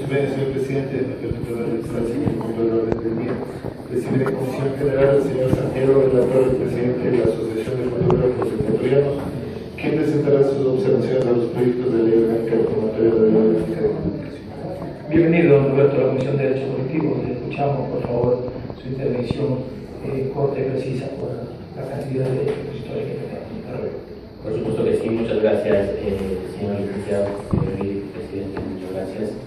Bien, señor presidente, me permito realizar el siguiente punto del orden del día. Recibir en comisión general al señor Santiago Relator, el presidente de la Asociación de Fotógrafos Ecuatorianos, quien presentará sus observaciones a los proyectos de ley orgánica reformatoria de la Ley Orgánica de Comunicación. Bienvenido, don Roberto, a la Comisión de Derechos Colectivos. Le escuchamos, por favor, su intervención corta y precisa por la cantidad de expositores que tenemos. Por supuesto que sí, muchas gracias, señor licenciado, señor presidente, muchas gracias.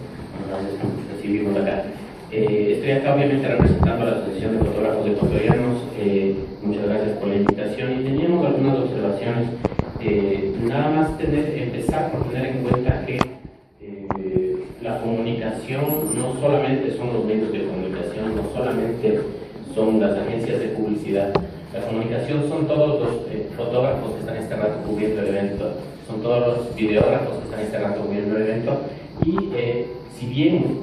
Nos recibimos acá. Estoy acá obviamente representando a la Asociación de Fotógrafos Ecuatorianos. Muchas gracias por la invitación y teníamos algunas observaciones. Nada más empezar por tener en cuenta que la comunicación no solamente son los medios de comunicación, no solamente son las agencias de publicidad. La comunicación son todos los fotógrafos que están este rato cubriendo el evento, son todos los videógrafos que están este rato cubriendo el evento y si bien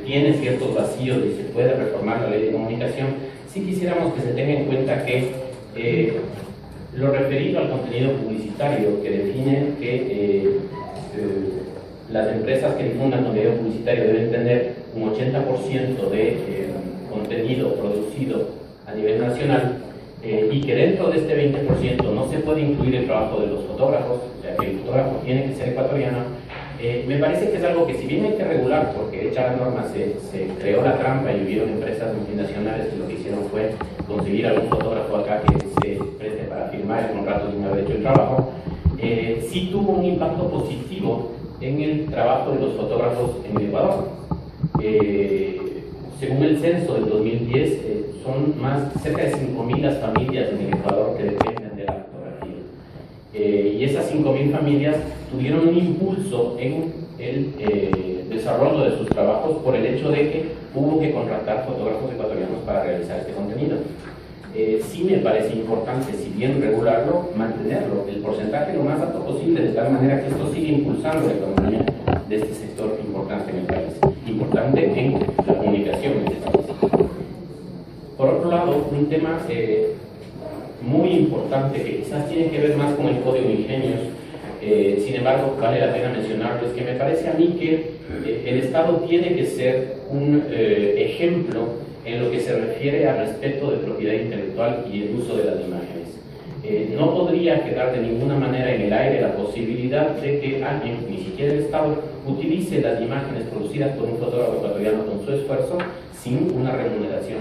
tiene ciertos vacíos y se puede reformar la ley de comunicación, sí quisiéramos que se tenga en cuenta que lo referido al contenido publicitario que define que las empresas que difundan contenido publicitario deben tener un 80% de contenido producido a nivel nacional y que dentro de este 20% no se puede incluir el trabajo de los fotógrafos, o sea que el fotógrafo tiene que ser ecuatoriano. Me parece que es algo que si bien hay que regular, porque hecha la norma se creó la trampa y hubieron empresas multinacionales que lo que hicieron fue conseguir algún fotógrafo acá que se preste para firmar el contrato sin haber hecho el trabajo, sí tuvo un impacto positivo en el trabajo de los fotógrafos en el Ecuador. Según el censo del 2010, son cerca de 5.000 las familias en el Ecuador que dependen de la fotografía. Y esas 5.000 familias tuvieron un impulso en el desarrollo de sus trabajos por el hecho de que hubo que contratar fotógrafos ecuatorianos para realizar este contenido. Sí me parece importante, si bien regularlo, mantenerlo, el porcentaje lo más alto posible, de tal manera que esto siga impulsando la economía de este sector importante en el país, importante en la comunicación en este país. Por otro lado, un tema muy importante que quizás tiene que ver más con el Código Ingenios, sin embargo vale la pena mencionarlo, es que me parece a mí que el Estado tiene que ser un ejemplo en lo que se refiere al respeto de propiedad intelectual y el uso de las imágenes. No podría quedar de ninguna manera en el aire la posibilidad de que alguien, ni siquiera el Estado, utilice las imágenes producidas por un fotógrafo ecuatoriano con su esfuerzo sin una remuneración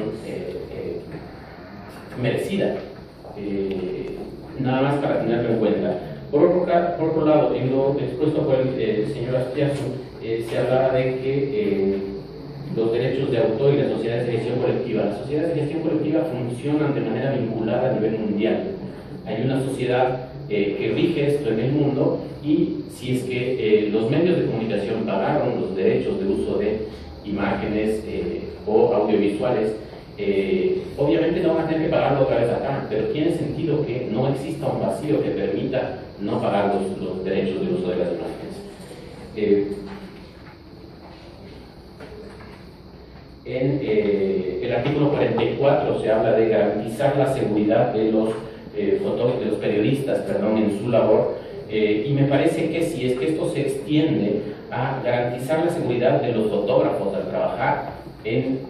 merecida. Nada más para tenerlo en cuenta. Por otro lado, en lo expuesto por el señor Astiazu, se hablaba de que los derechos de autor y las sociedades de gestión colectiva. Las sociedades de gestión colectiva funcionan de manera vinculada a nivel mundial. Hay una sociedad que rige esto en el mundo y si es que los medios de comunicación pagaron los derechos de uso de imágenes o audiovisuales, obviamente no van a tener que pagarlo otra vez acá, pero tiene sentido que no exista un vacío que permita no pagar los derechos de uso de las imágenes. En el artículo 44 se habla de garantizar la seguridad de los periodistas en su labor, y me parece que si es que esto se extiende a garantizar la seguridad de los fotógrafos al trabajar en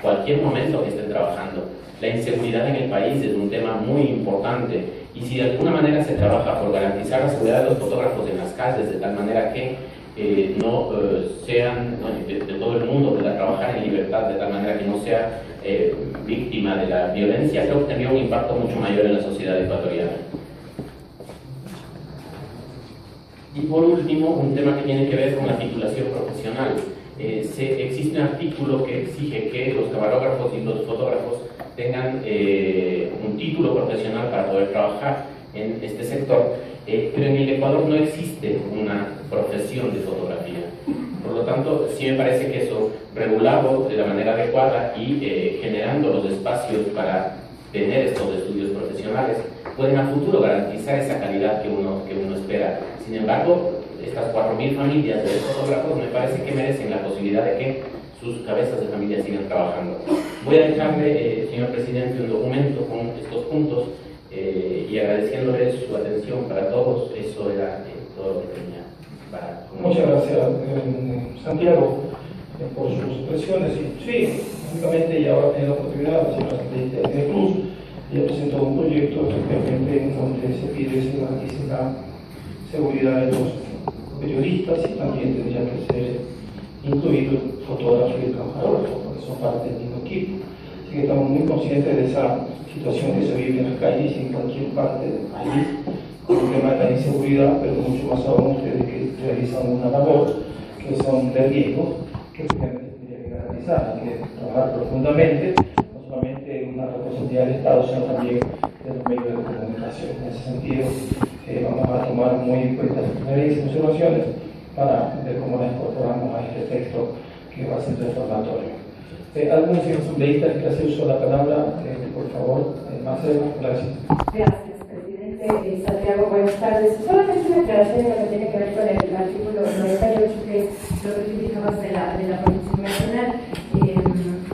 cualquier momento que estén trabajando. La inseguridad en el país es un tema muy importante y si de alguna manera se trabaja por garantizar la seguridad de los fotógrafos en las calles de tal manera que no sean de todo el mundo, pueda trabajar en libertad de tal manera que no sea víctima de la violencia, creo que tendría un impacto mucho mayor en la sociedad ecuatoriana. Y por último, un tema que tiene que ver con la titulación profesional. Existe un artículo que exige que los camarógrafos y los fotógrafos tengan un título profesional para poder trabajar en este sector, pero en el Ecuador no existe una profesión de fotografía. Por lo tanto, sí me parece que eso, regulado de la manera adecuada y generando los espacios para tener estos estudios profesionales, pueden a futuro garantizar esa calidad que uno espera. Sin embargo, estas 4.000 familias de fotógrafos me parece que merecen la posibilidad de que sus cabezas de familia sigan trabajando. Voy a dejarle, señor presidente, un documento con estos puntos y agradeciéndole su atención para todos. Eso era todo lo que tenía para comunicar. Muchas gracias, Santiago, por sus expresiones. Y sí, básicamente ya ahora tiene la oportunidad, la señora Presidenta Cruz ya presentó un proyecto efectivamente en donde se pide se garantice la seguridad de los periodistas y también tendría que ser incluido el fotógrafo y el camarógrafo, porque son parte del mismo equipo. Así que estamos muy conscientes de esa situación que se vive en las calles y en cualquier parte del país, con el tema de la inseguridad, pero mucho más aún ustedes que realizan una labor que son de riesgo, que efectivamente tendría que garantizar, hay que trabajar profundamente, no solamente en una responsabilidad del Estado, sino también de los medios de comunicación. En ese sentido, vamos a tomar muy en cuenta sus sugerencias y observaciones para ver cómo las incorporamos a este texto que va a ser reformatorio. ¿Algún señor asambleísta que hace uso de la palabra? Por favor, Marcelo, gracias. Gracias, presidente. Santiago, buenas tardes. Solamente una aclaración en lo que tiene que ver con el artículo 98, que es lo que tú indicabas de la Producción Nacional.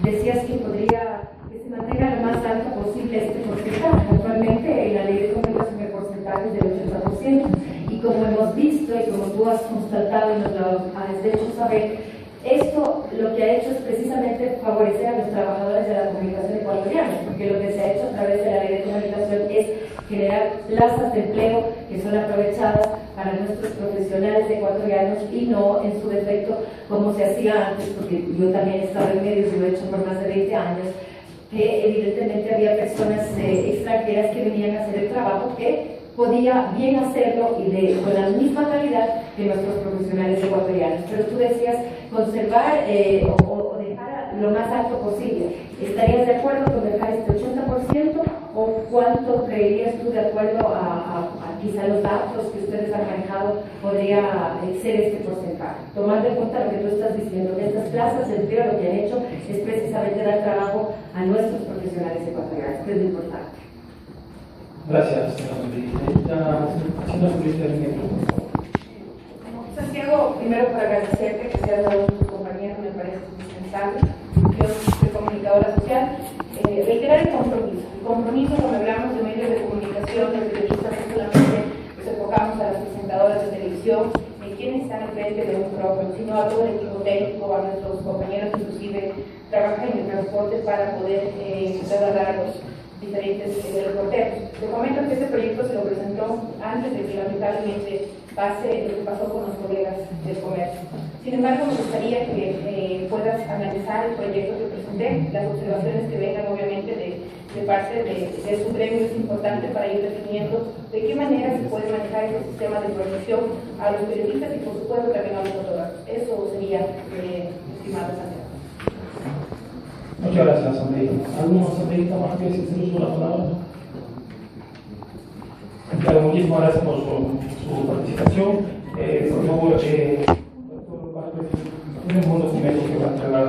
Decías que que se mantenga lo más alto posible este porcentaje. Actualmente en la ley de comunicación el porcentaje es del 80%. Y como hemos visto y como tú has constatado y nos lo has hecho saber, esto lo que ha hecho es precisamente favorecer a los trabajadores de la comunicación ecuatoriana, porque lo que se ha hecho a través de la ley de comunicación es generar plazas de empleo que son aprovechadas para nuestros profesionales ecuatorianos y no en su defecto como se hacía antes, porque yo también he estado en medios y lo he hecho por más de 20 años, que evidentemente había personas extranjeras que venían a hacer el trabajo que podía bien hacerlo y con la misma calidad que nuestros profesionales ecuatorianos. Pero tú decías conservar o dejar lo más alto posible. ¿Estarías de acuerdo con dejar este 80% o cuánto creerías tú, de acuerdo a quizá los datos que ustedes han manejado, podría ser este porcentaje? Tomando en cuenta lo que tú estás diciendo, que estas plazas de empleo lo que han hecho es precisamente dar trabajo a nuestros profesionales ecuatorianos, que es lo importante. Gracias, señora Presidenta. Santiago, primero para agradecerte que seas dado tus compañeros, me parece indispensable. Yo soy comunicadora social. Reiterar el compromiso. El compromiso, cuando hablamos de medios de comunicación, los periodistas no solamente nos enfocamos a las presentadoras de televisión, ni quienes están al frente de un micrófono, sino a todo el equipo técnico, a nuestros compañeros que inclusive trabajan en el transporte para poder trasladar a los diferentes reporteros. Te comento que este proyecto se lo presentó antes de que lamentablemente pase lo que pasó con los colegas del comercio. Sin embargo, me gustaría que puedas analizar el proyecto que presenté, las observaciones que vengan obviamente de parte de su gremio es importante para ir definiendo de qué manera se puede manejar este sistema de promoción a los periodistas y por supuesto también a los fotógrafos. Eso sería, estimado Santiago. Muchas gracias, asambleísta. ¿Algún asambleísta más que se usa la palabra? Claro, muchísimas gracias por su participación. Por favor, tenemos un documento que va a entregar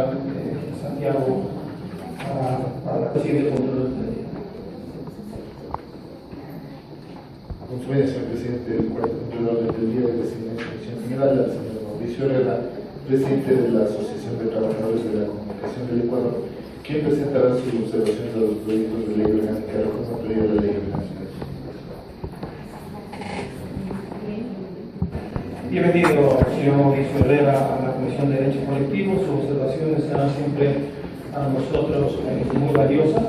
Santiago para la siguiente control del día. Consumida, señor presidente del cuarto control del día de la Comisión General, al señor Mauricio Herrera, presidente de la Asociación de Trabajadores de la Comunicación del Ecuador, quien presentará sus observaciones a los proyectos de ley orgánica reformatoria de la Ley Orgánica. Bienvenido, señor Mauricio Herrera, a la Comisión de Derechos Colectivos. Sus observaciones serán siempre a nosotros muy valiosas.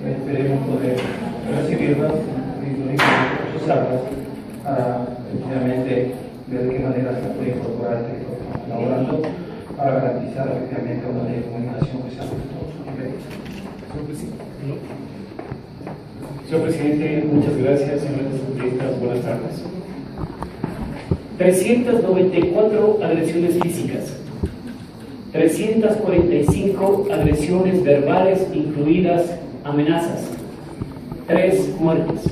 Esperemos poder recibirlas y procesarlas para efectivamente ver de qué manera se puede incorporar el texto que estamos elaborando para garantizar efectivamente una ley de comunicación que sea justo. Señor presidente, muchas gracias. Señores asambleístas, buenas tardes. 394 agresiones físicas, 345 agresiones verbales, incluidas amenazas, 3 muertes.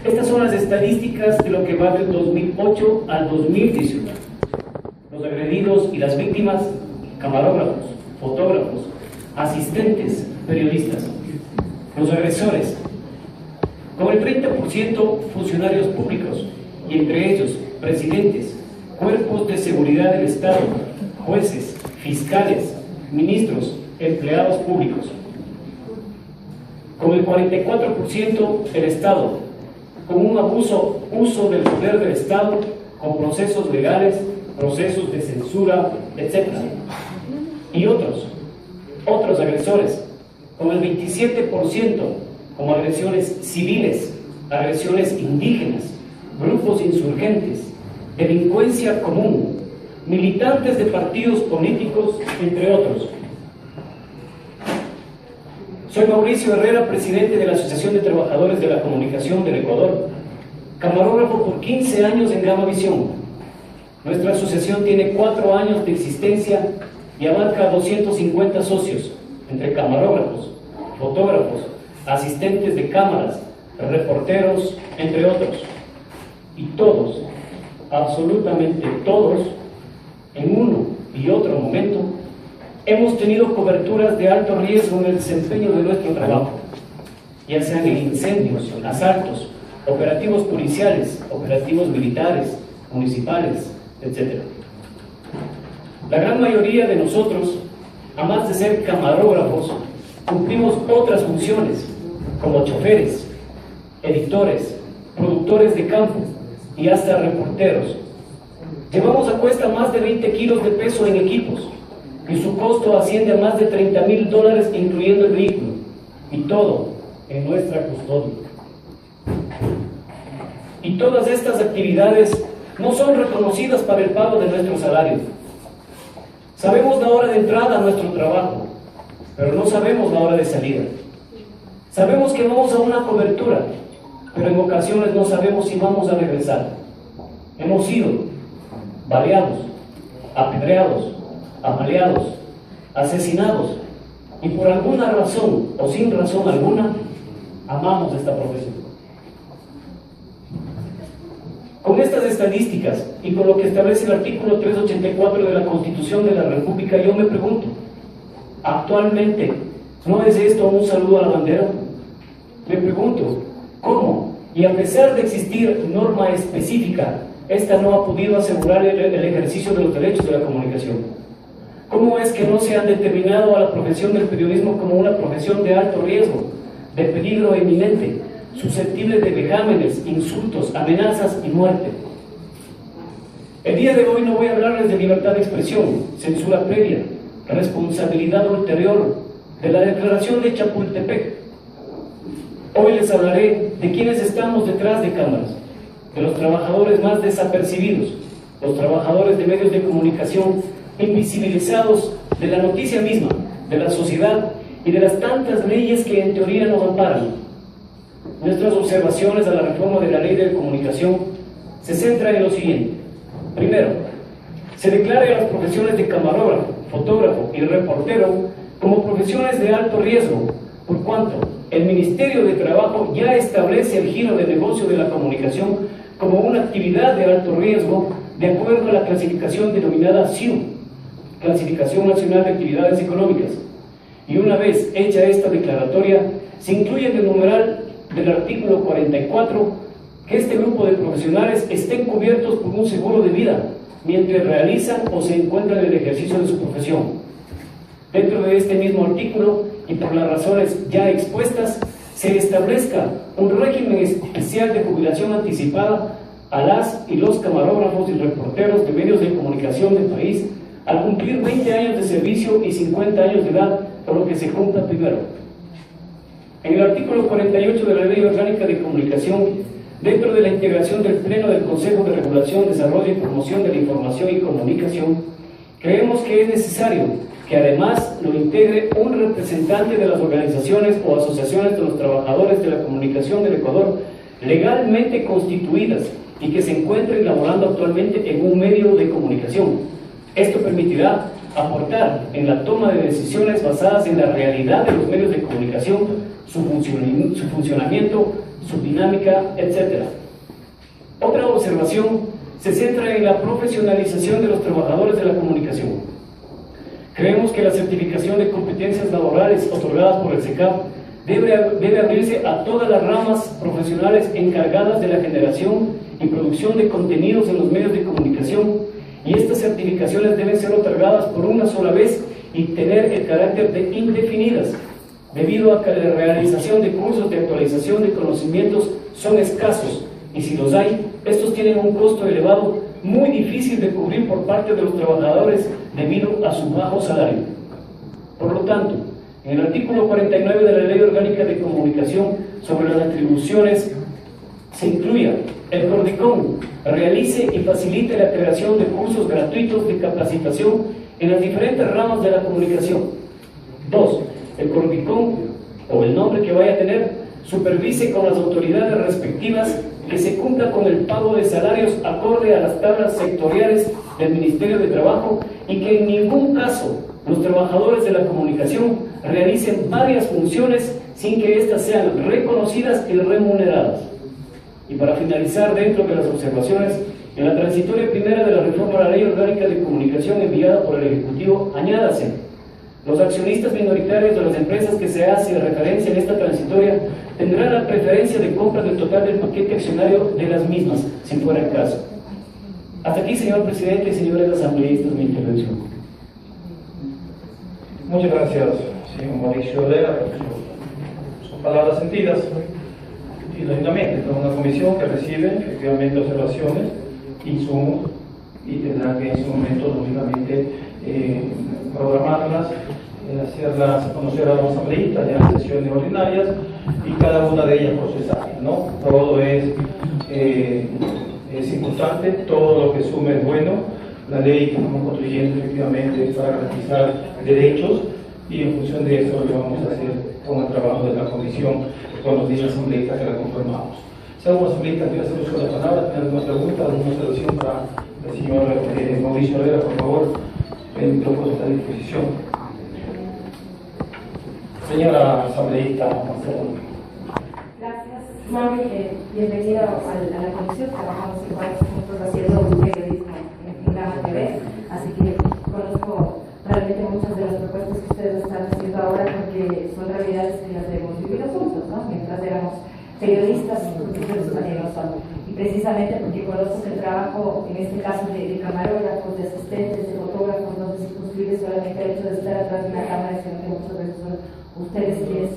Estas son las estadísticas de lo que va del 2008 al 2018. Los agredidos y las víctimas: camarógrafos, fotógrafos, asistentes, periodistas. Los agresores, con el 30% funcionarios públicos, y entre ellos presidentes, cuerpos de seguridad del Estado, jueces, fiscales, ministros, empleados públicos. Con el 44% el Estado, con un uso del poder del Estado con procesos legales, procesos de censura, etc. Y otros agresores, con el 27% como agresiones civiles, agresiones indígenas, grupos insurgentes, delincuencia común, militantes de partidos políticos, entre otros. Soy Mauricio Herrera, presidente de la Asociación de Trabajadores de la Comunicación del Ecuador, camarógrafo por 15 años en Gama Visión. Nuestra asociación tiene 4 años de existencia y abarca 250 socios, entre camarógrafos, fotógrafos, asistentes de cámaras, reporteros, entre otros. Y todos, absolutamente todos, en uno y otro momento, hemos tenido coberturas de alto riesgo en el desempeño de nuestro trabajo, ya sean en incendios, asaltos, operativos policiales, operativos militares, municipales, etc. La gran mayoría de nosotros, además de ser camarógrafos, cumplimos otras funciones, como choferes, editores, productores de campo y hasta reporteros. Llevamos a cuesta más de 20 kilos de peso en equipos, y su costo asciende a más de $30,000, incluyendo el vehículo, y todo en nuestra custodia. Y todas estas actividades no son reconocidas para el pago de nuestro salario. Sabemos la hora de entrada a nuestro trabajo, pero no sabemos la hora de salida. Sabemos que vamos a una cobertura, pero en ocasiones no sabemos si vamos a regresar. Hemos sido baleados, apedreados, apaleados, asesinados, y por alguna razón o sin razón alguna, amamos esta profesión. Con estas estadísticas y con lo que establece el artículo 384 de la Constitución de la República, yo me pregunto, ¿actualmente no es esto un saludo a la bandera? Me pregunto, ¿cómo? Y a pesar de existir norma específica, esta no ha podido asegurar el ejercicio de los derechos de la comunicación. ¿Cómo es que no se han determinado a la profesión del periodismo como una profesión de alto riesgo, de peligro eminente, susceptible de vejámenes, insultos, amenazas y muerte? El día de hoy no voy a hablarles de libertad de expresión, censura previa, responsabilidad ulterior, de la declaración de Chapultepec. Hoy les hablaré de quienes estamos detrás de cámaras, de los trabajadores más desapercibidos, los trabajadores de medios de comunicación invisibilizados de la noticia misma, de la sociedad y de las tantas leyes que en teoría nos amparan. Nuestras observaciones a la reforma de la ley de comunicación se centran en lo siguiente. Primero, se declara a las profesiones de camarógrafo, fotógrafo y reportero como profesiones de alto riesgo, por cuanto el Ministerio de Trabajo ya establece el giro de negocio de la comunicación como una actividad de alto riesgo de acuerdo a la clasificación denominada CIU, Clasificación Nacional de Actividades Económicas. Y una vez hecha esta declaratoria, se incluye en el numeral del artículo 44 que este grupo de profesionales estén cubiertos por un seguro de vida mientras realizan o se encuentran en el ejercicio de su profesión. Dentro de este mismo artículo, y por las razones ya expuestas, se establezca un régimen especial de jubilación anticipada a las y los camarógrafos y reporteros de medios de comunicación del país al cumplir 20 años de servicio y 50 años de edad, por lo que se cumpla primero. En el artículo 48 de la Ley Orgánica de Comunicación, dentro de la integración del Pleno del Consejo de Regulación, Desarrollo y Promoción de la Información y Comunicación, creemos que es necesario que además lo integre un representante de las organizaciones o asociaciones de los trabajadores de la comunicación del Ecuador legalmente constituidas y que se encuentren laborando actualmente en un medio de comunicación. Esto permitirá aportar en la toma de decisiones basadas en la realidad de los medios de comunicación, su funcionamiento, su dinámica, etc. Otra observación se centra en la profesionalización de los trabajadores de la comunicación. Creemos que la certificación de competencias laborales otorgadas por el SECAP debe abrirse a todas las ramas profesionales encargadas de la generación y producción de contenidos en los medios de comunicación, y estas certificaciones deben ser otorgadas por una sola vez y tener el carácter de indefinidas, debido a que la realización de cursos de actualización de conocimientos son escasos, y si los hay, estos tienen un costo elevado muy difícil de cubrir por parte de los trabajadores debido a su bajo salario. Por lo tanto, en el artículo 49 de la Ley Orgánica de Comunicación sobre las atribuciones se incluya el Cordicom realice y facilite la creación de cursos gratuitos de capacitación en las diferentes ramas de la comunicación. 2. El Cordicom, o el nombre que vaya a tener, supervise con las autoridades respectivas que se cumpla con el pago de salarios acorde a las tablas sectoriales del Ministerio de Trabajo y que en ningún caso los trabajadores de la comunicación realicen varias funciones sin que éstas sean reconocidas y remuneradas. Y para finalizar, dentro de las observaciones, en la transitoria primera de la reforma a la Ley Orgánica de Comunicación enviada por el Ejecutivo, añádase: los accionistas minoritarios de las empresas que se hace referencia en esta transitoria tendrán la preferencia de compra del total del paquete accionario de las mismas, si fuera el caso. Hasta aquí, señor presidente y señores asambleístas, mi intervención. Muchas gracias, señor Mauricio Herrera, por sus palabras sentidas. Y lógicamente, es una comisión que recibe efectivamente observaciones, insumos, y tendrá que en su momento, lógicamente, programarlas, hacerlas conocer a los asambleístas ya en sesiones ordinarias y cada una de ellas procesar, ¿no? Todo es importante, todo lo que sume es bueno. La ley que estamos construyendo efectivamente es para garantizar derechos y en función de eso lo vamos a hacer con el trabajo de la comisión, con los 10 asambleístas que la conformamos. Si algún asambleísta quiere hacer uso de la palabra, tiene alguna pregunta, alguna observación para el señor Mauricio Herrera, por favor, el micrófono está a disposición. Señora asambleísta Marcelo. Gracias, Mauri. Bienvenido a la comisión. Trabajamos igual juntos haciendo periodismo en Gama TV, así que conozco realmente muchas de las propuestas que ustedes están haciendo ahora porque son realidades que las hemos vivido juntos, ¿no? Mientras éramos periodistas, porque ustedes también lo son. Y precisamente porque conozco que el trabajo, en este caso de camarógrafos, de asistentes, de fotógrafos, no se circunscribe solamente el hecho de estar atrás de una cámara, sino que muchas veces son ustedes quienes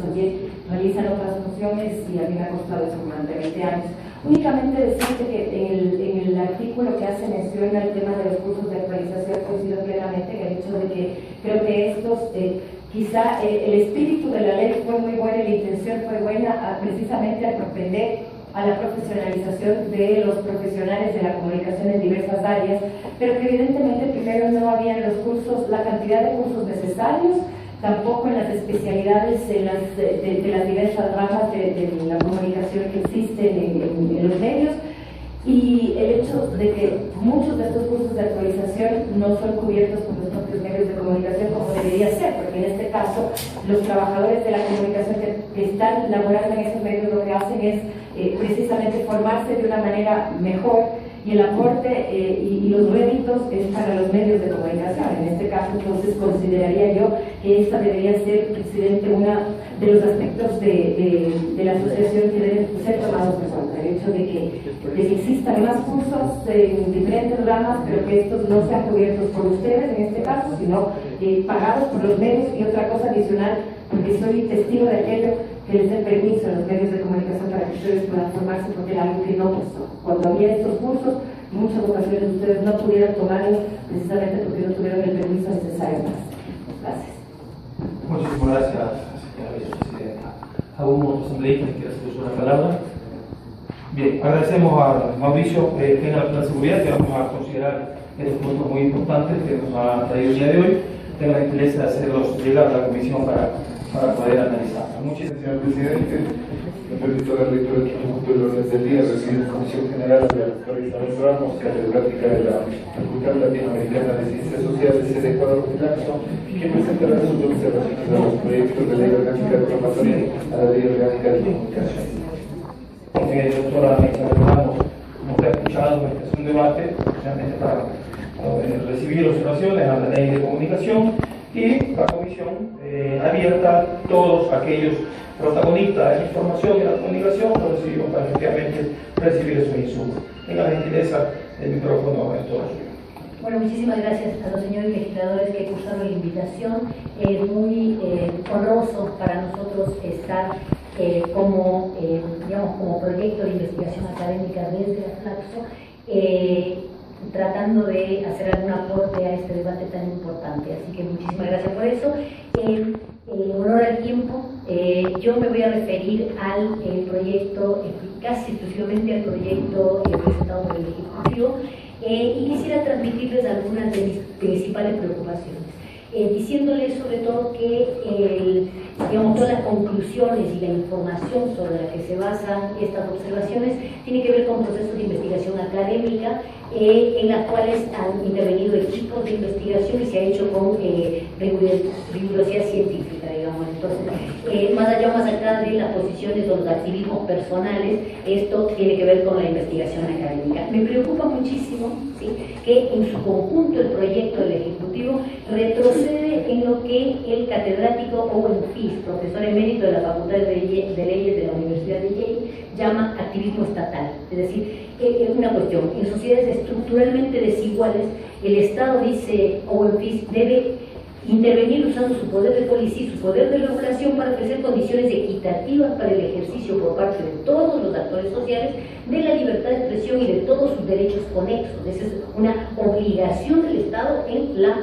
realizan otras funciones y a mí me ha costado eso durante 20 años. Únicamente decirte que en el artículo que hace mención al tema de los cursos de actualización coincido plenamente en el hecho de que creo que estos, quizá el espíritu de la ley fue muy bueno y la intención fue buena precisamente al propender a la profesionalización de los profesionales de la comunicación en diversas áreas, pero que evidentemente primero no había los cursos, la cantidad de cursos necesarios, tampoco en las especialidades de las diversas ramas de la comunicación que existen en los medios, y el hecho de que muchos de estos cursos de actualización no son cubiertos por los propios medios de comunicación como debería ser, porque en este caso los trabajadores de la comunicación que están laborando en esos medios lo que hacen es precisamente formarse de una manera mejor, y el aporte y los réditos es para los medios de comunicación. En este caso, entonces, consideraría yo que esta debería ser, presidente, uno de los aspectos de la asociación que deben ser tomados en cuenta. El hecho de que existan más cursos en diferentes ramas, pero que estos no sean cubiertos por ustedes, en este caso, sino pagados por los medios. Y otra cosa adicional, porque soy testigo de aquello, que les den permiso a los medios de comunicación para que ustedes puedan formarse, porque era algo que no pasó. Cuando había estos cursos, en muchas ocasiones ustedes no pudieron tomarlos precisamente porque no tuvieron el permiso necesario. Gracias. Muchísimas gracias, señora vicepresidenta. ¿Algún otro asambleísta que quiera hacer uso de la palabra? Bien, agradecemos a Mauricio que tenga la seguridad que vamos a considerar estos puntos muy importantes que nos ha traído el día de hoy. Tenga la interés de hacerlos llegar a la comisión para poder analizar. Muchas gracias, señor presidente. Me permito dar lectura de este punto del orden del día. Recibe la Comisión General de la doctora Isabel Ramos, catedrática de la Facultad Latinoamericana de Ciencias Sociales, sede Ecuador, Milaxo, quien presentará sus observaciones a los proyectos de ley orgánica de reforma a la ley orgánica de comunicación. Doctora Isabel Ramos, como usted ha escuchado, este es un debate realmente para recibir observaciones a la ley de comunicación, y la comisión abierta a todos aquellos protagonistas de la información y la comunicación lo recibimos para efectivamente recibir esos insumos. Tenga la gentileza, el micrófono es todo suyo. Bueno, muchísimas gracias a los señores legisladores que cursaron la invitación. Es muy honroso para nosotros estar como proyecto de investigación académica desde Aflaxo, tratando de hacer algún aporte a este debate tan importante. Así que muchísimas gracias por eso. En honor al tiempo, yo me voy a referir al proyecto, casi exclusivamente al proyecto presentado por el Ejecutivo, y quisiera transmitirles algunas de mis principales preocupaciones. Diciéndoles sobre todo que todas las conclusiones y la información sobre la que se basan estas observaciones tiene que ver con procesos de investigación académica en las cuales han intervenido equipos de investigación y se ha hecho con rigurosidad científica, digamos. Entonces, más allá, más acá de las posiciones o los activismos personales, esto tiene que ver con la investigación académica. Me preocupa muchísimo, ¿sí?, que en su conjunto el proyecto del Ejecutivo retrocede en lo que el catedrático Owen Fish, profesor emérito de la Facultad de Leyes de la Universidad de Yale, llama activismo estatal. Es decir, es una cuestión, en sociedades estructuralmente desiguales, el Estado, dice Owen Fish, debe intervenir usando su poder de policía y su poder de regulación para ofrecer condiciones equitativas para el ejercicio por parte de todos los actores sociales de la libertad de expresión y de todos sus derechos conexos. Esa es una obligación del Estado en la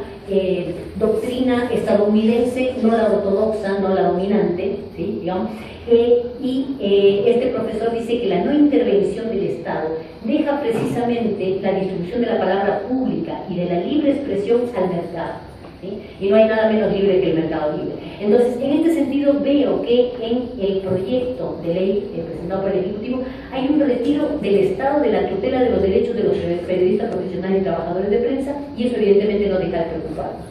doctrina estadounidense, no la ortodoxa, no la dominante, ¿sí?, digamos. Este profesor dice que la no intervención del Estado deja precisamente la distribución de la palabra pública y de la libre expresión al mercado. ¿Sí? Y no hay nada menos libre que el mercado libre. Entonces, en este sentido veo que en el proyecto de ley presentado por el Ejecutivo hay un retiro del Estado de la tutela de los derechos de los periodistas profesionales y trabajadores de prensa, y eso evidentemente no deja de preocuparnos.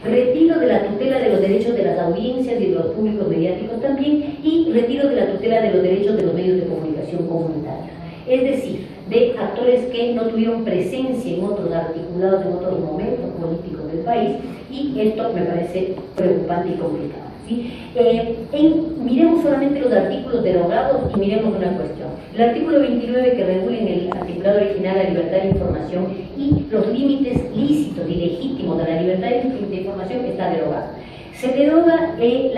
Retiro de la tutela de los derechos de las audiencias y de los públicos mediáticos también, y retiro de la tutela de los derechos de los medios de comunicación comunitarios. Es decir, de actores que no tuvieron presencia en otros articulados, en otros momentos políticos del país, y esto me parece preocupante y complicado, ¿sí? Miremos solamente los artículos derogados y miremos una cuestión. El artículo 29, que regula en el articulado original la libertad de información y los límites lícitos y legítimos de la libertad de información, está derogado. Se deroga el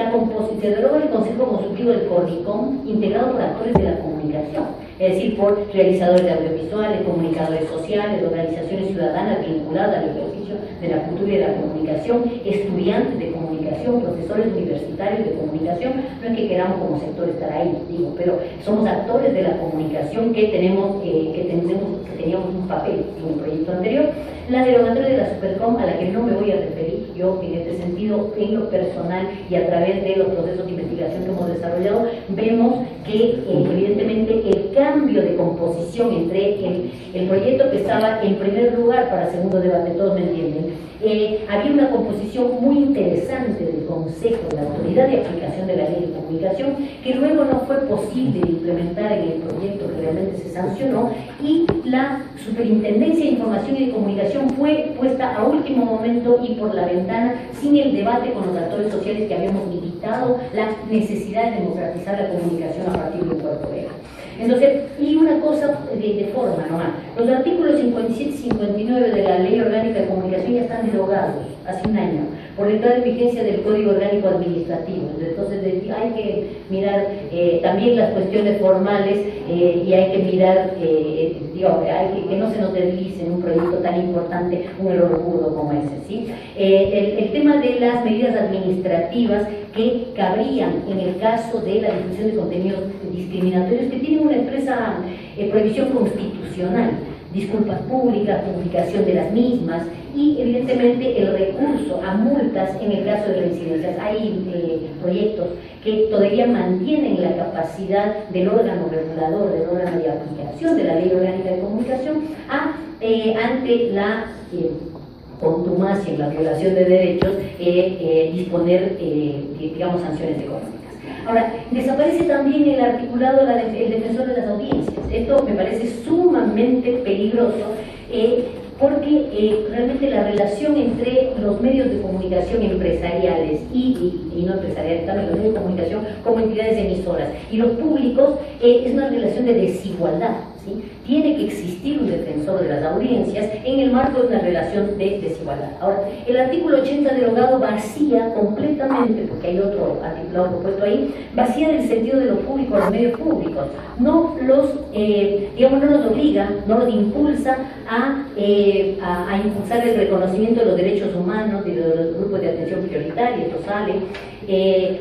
Consejo Consultivo del CORDICOM, integrado por actores de la comunicación, es decir, por realizadores de audiovisuales, comunicadores sociales, organizaciones ciudadanas vinculadas al ejercicio de la cultura y de la comunicación, estudiantes de comunicación, profesores universitarios de comunicación. No es que queramos como sector estar ahí, digo, pero somos actores de la comunicación que teníamos un papel en el proyecto anterior. La derogatoria de la Supercom, a la que no me voy a referir, yo en este sentido, en lo personal y a través de los procesos de investigación que hemos desarrollado, vemos que evidentemente el cambio de composición entre el proyecto que estaba en primer lugar para segundo debate, todos me entienden, había una composición muy interesante del Consejo de la Autoridad de Aplicación de la Ley de Comunicación, que luego no fue posible implementar en el proyecto que realmente se sancionó, y la Superintendencia de Información y de Comunicación fue puesta a último momento y por la ventana, sin el debate con los actores sociales que habíamos invitado la necesidad de democratizar la comunicación a partir de un cuerpo legal. Entonces, y una cosa de forma nomás, los artículos 57 y 59 de la Ley Orgánica de Comunicación ya están derogados hace un año por la entrada en vigencia del Código Orgánico Administrativo. Entonces hay que mirar también las cuestiones formales y hay que mirar, que no se nos deslice en un proyecto tan importante un error burdo como ese, ¿sí? El tema de las medidas administrativas que cabrían en el caso de la difusión de contenidos discriminatorios, que tienen una expresa prohibición constitucional, disculpas públicas, publicación de las mismas y evidentemente el recurso a multas en el caso de reincidencias. Hay proyectos que todavía mantienen la capacidad del órgano regulador, del órgano de aplicación de la Ley Orgánica de Comunicación ante la contumacia en la violación de derechos, disponer, digamos, sanciones económicas. Ahora, desaparece también el articulado el defensor de las audiencias. Esto me parece sumamente peligroso porque realmente la relación entre los medios de comunicación empresariales y no empresariales, también los medios de comunicación como entidades emisoras y los públicos es una relación de desigualdad, ¿sí? Tiene que existir un defensor de las audiencias en el marco de una relación de desigualdad. Ahora, el artículo 80 derogado vacía completamente, porque hay otro articulado propuesto ahí, vacía del sentido de lo público a los medios públicos. No los, no los obliga, no los impulsa a impulsar el reconocimiento de los derechos humanos y de los grupos de atención prioritaria, esto sale,